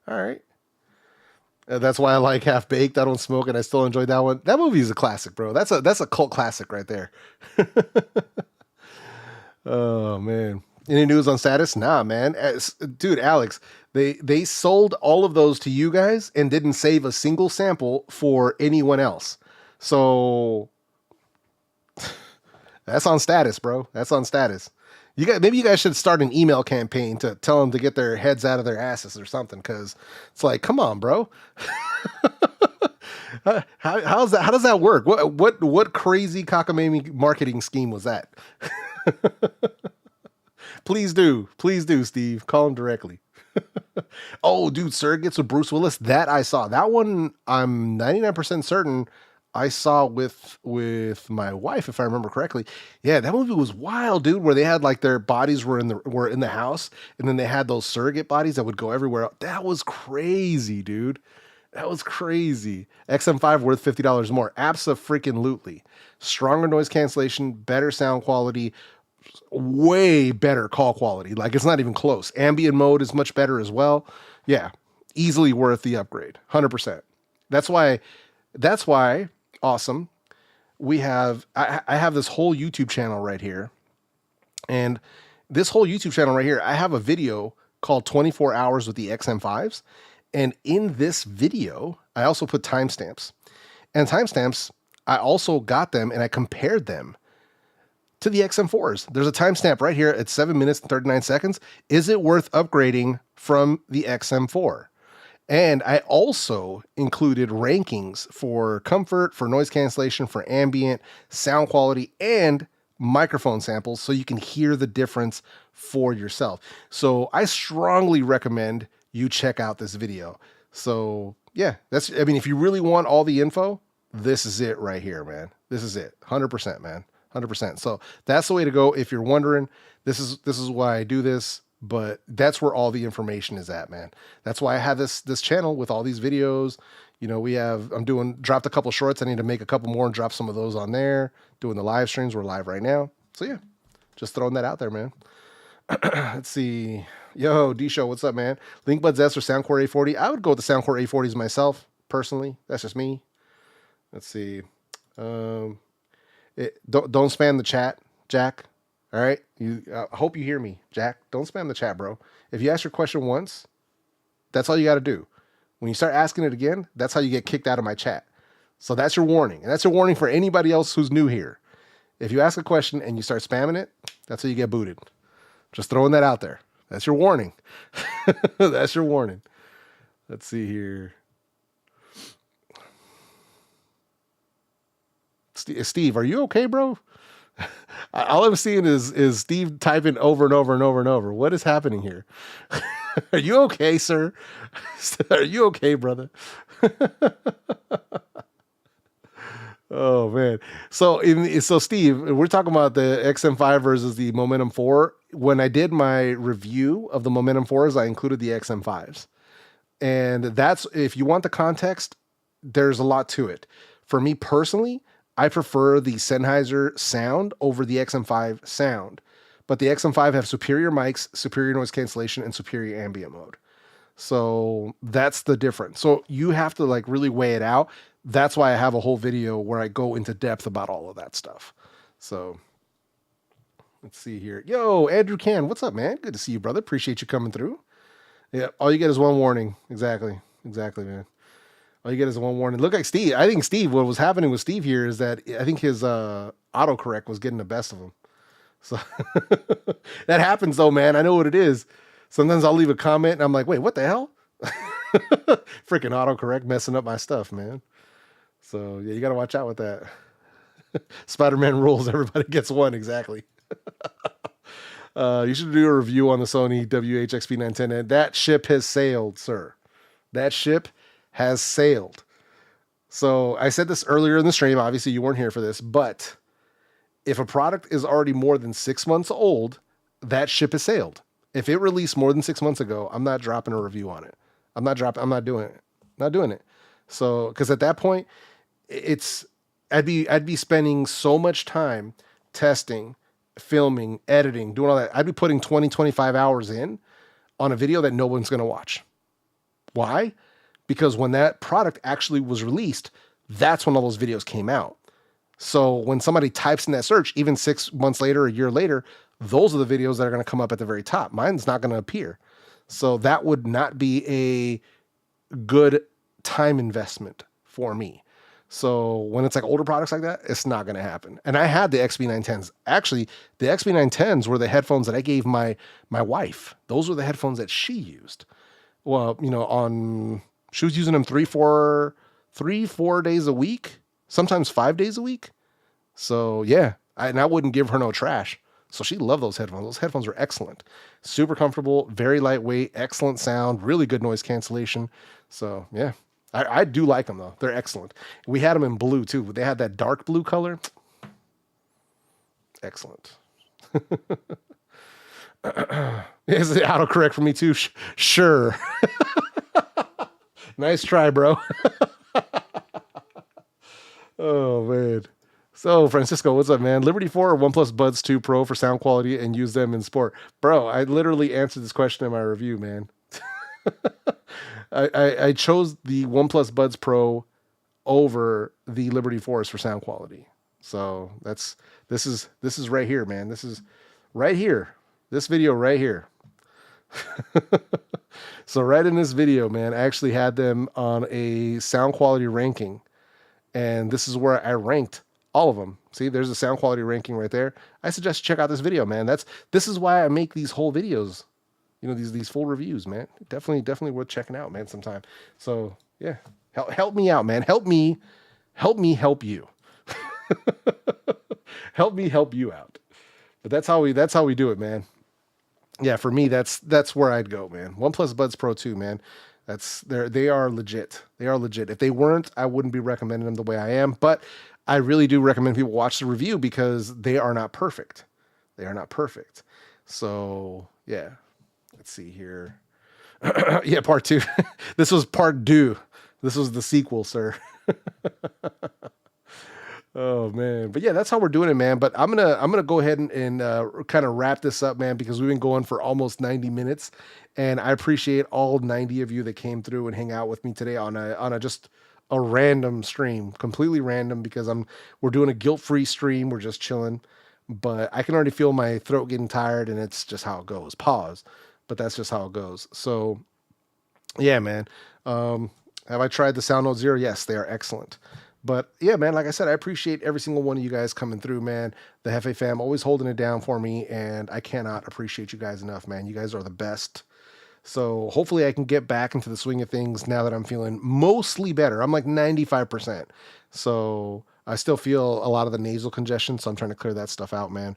S1: All right. That's why I like Half Baked. I don't smoke and I still enjoy that one. That movie is a classic, bro. That's a cult classic right there. Oh, man. Any news on Status? Nah, man. Dude, Alex, they sold all of those to you guys and didn't save a single sample for anyone else. So that's on Status, bro. That's on Status. Maybe you guys should start an email campaign to tell them to get their heads out of their asses or something, because it's like, come on, bro. How does that work? What crazy cockamamie marketing scheme was that? Please do, Steve. Call him directly. Oh, dude, Surrogates with Bruce Willis. That I saw. That one, I'm 99% certain I saw with my wife, if I remember correctly. Yeah, that movie was wild, dude. Where they had like their bodies were in the house, and then they had those surrogate bodies that would go everywhere. That was crazy, dude. That was crazy. XM5 worth $50 more. Abso-freaking-lutely. Stronger noise cancellation, better sound quality, way better call quality. Like, it's not even close. Ambient mode is much better as well. Yeah, easily worth the upgrade. 100%. That's why, awesome. I have this whole YouTube channel right here. And this whole YouTube channel right here, I have a video called 24 Hours with the XM5s. And in this video, I also put timestamps. And timestamps, I also got them and I compared them to the XM4s. There's a timestamp right here at 7 minutes and 39 seconds. Is it worth upgrading from the XM4? And I also included rankings for comfort, for noise cancellation, for ambient, sound quality, and microphone samples so you can hear the difference for yourself. So I strongly recommend you check out this video. So yeah, I mean, if you really want all the info, this is it right here, man. This is it. 100%, man. 100%. So that's the way to go. If you're wondering, this is why I do this, but that's where all the information is at, man. That's why I have this channel with all these videos. You know, dropped a couple shorts. I need to make a couple more and drop some of those on there. Doing the live streams. We're live right now. So yeah, just throwing that out there, man. Let's see. Yo, D-Show, what's up, man? LinkBuds S or Soundcore A40? I would go with the Soundcore A40s myself, personally. That's just me. Let's see. Don't spam the chat, Jack. All right? I hope you hear me, Jack. Don't spam the chat, bro. If you ask your question once, that's all you got to do. When you start asking it again, that's how you get kicked out of my chat. So that's your warning. And that's your warning for anybody else who's new here. If you ask a question and you start spamming it, that's how you get booted. Just throwing that out there. That's your warning. That's your warning. Let's see here. Steve, are you okay, bro? All I'm seeing is Steve typing over and over and over and over. What is happening here? Are you okay, sir? Are you okay, brother? Oh man. So Steve, we're talking about the XM5 versus the Momentum 4. When I did my review of the Momentum 4s, I included the XM5s. And that's, if you want the context, there's a lot to it. For me personally, I prefer the Sennheiser sound over the XM5 sound. But the XM5 have superior mics, superior noise cancellation, and superior ambient mode. So that's the difference. So you have to like really weigh it out. That's why I have a whole video where I go into depth about all of that stuff. So let's see here. Yo, Andrew Can, what's up, man? Good to see you, brother. Appreciate you coming through. Yeah, all you get is one warning. Exactly, man. All you get is one warning. Look like Steve. I think Steve, what was happening with Steve here is that I think his autocorrect was getting the best of him. So that happens though, man. I know what it is. Sometimes I'll leave a comment and I'm like, wait, what the hell? Freaking autocorrect messing up my stuff, man. So yeah, you got to watch out with that. Spider-Man rules. Everybody gets one. Exactly. You should do a review on the Sony WH-XP910. And that ship has sailed, sir. That ship has sailed. So I said this earlier in the stream. Obviously, you weren't here for this, but if a product is already more than 6 months old, that ship has sailed. If it released more than 6 months ago, I'm not dropping a review on it. I'm not doing it. Not doing it. So, because at that point, I'd be spending so much time testing, filming, editing, doing all that. I'd be putting 20, 25 hours in on a video that no one's going to watch. Why? Because when that product actually was released, that's when all those videos came out. So when somebody types in that search, even 6 months later, a year later, those are the videos that are going to come up at the very top. Mine's not going to appear. So that would not be a good time investment for me. So when it's like older products like that, it's not going to happen. And I had the XB910s. Actually, the XB910s were the headphones that I gave my wife. Those were the headphones that she used. Well, you know, she was using them 3-4 days a week, sometimes 5 days a week. So yeah, I wouldn't give her no trash. So she loved those headphones. Those headphones were excellent. Super comfortable, very lightweight, excellent sound, really good noise cancellation. So yeah, I do like them though. They're excellent. We had them in blue too. They had that dark blue color. Excellent. Is it autocorrect for me too? Sure. Nice try, bro. Oh man. So Francisco, what's up, man? Liberty 4 or OnePlus Buds 2 Pro for sound quality and use them in sport? Bro, I literally answered this question in my review, man. I chose the OnePlus Buds Pro over the Liberty 4s for sound quality. So this is right here, man. This is right here. This video right here. So right in this video, man, I actually had them on a sound quality ranking, and this is where I ranked all of them. See, there's a sound quality ranking right there. I suggest you check out this video, man. This is why I make these whole videos. You know, these full reviews, man. Definitely worth checking out, man, sometime. So yeah, help me out, man. Help me help you. Help me help you out. But that's how we do it, man. Yeah, for me, that's where I'd go, man. OnePlus Buds Pro 2, man. They are legit. They are legit. If they weren't, I wouldn't be recommending them the way I am. But I really do recommend people watch the review because they are not perfect. They are not perfect. So yeah, let's see here. Yeah, part 2. This was part 2. This was the sequel, sir. Oh man, but yeah, that's how we're doing it, man. But I'm gonna go ahead and kind of wrap this up, man, because we've been going for almost 90 minutes, and I appreciate all 90 of you that came through and hang out with me today on a just a random stream, completely random, because we're doing a guilt-free stream. We're just chilling, but I can already feel my throat getting tired, and it's just how it goes. Pause, but that's just how it goes. So yeah, man. Have I tried the Sound Note Zero? Yes, they are excellent. But yeah, man, like I said, I appreciate every single one of you guys coming through, man. The Hefe fam always holding it down for me, and I cannot appreciate you guys enough, man. You guys are the best. So hopefully I can get back into the swing of things now that I'm feeling mostly better. I'm like 95%. So I still feel a lot of the nasal congestion, so I'm trying to clear that stuff out, man.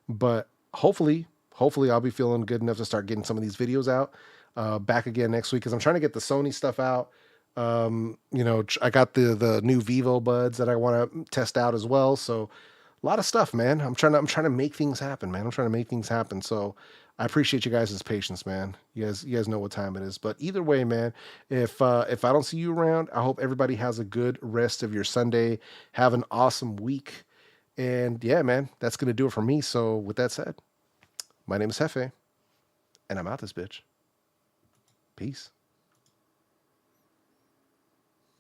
S1: But hopefully I'll be feeling good enough to start getting some of these videos out back again next week, because I'm trying to get the Sony stuff out. You know, I got the new Vivo buds that I want to test out as well. So a lot of stuff, man. I'm trying to make things happen, man. I'm trying to make things happen. So I appreciate you guys' patience, man. You guys know what time it is. But either way, man, if I don't see you around, I hope everybody has a good rest of your Sunday. Have an awesome week. And yeah, man, that's gonna do it for me. So with that said, my name is Hefe, and I'm out this bitch. Peace.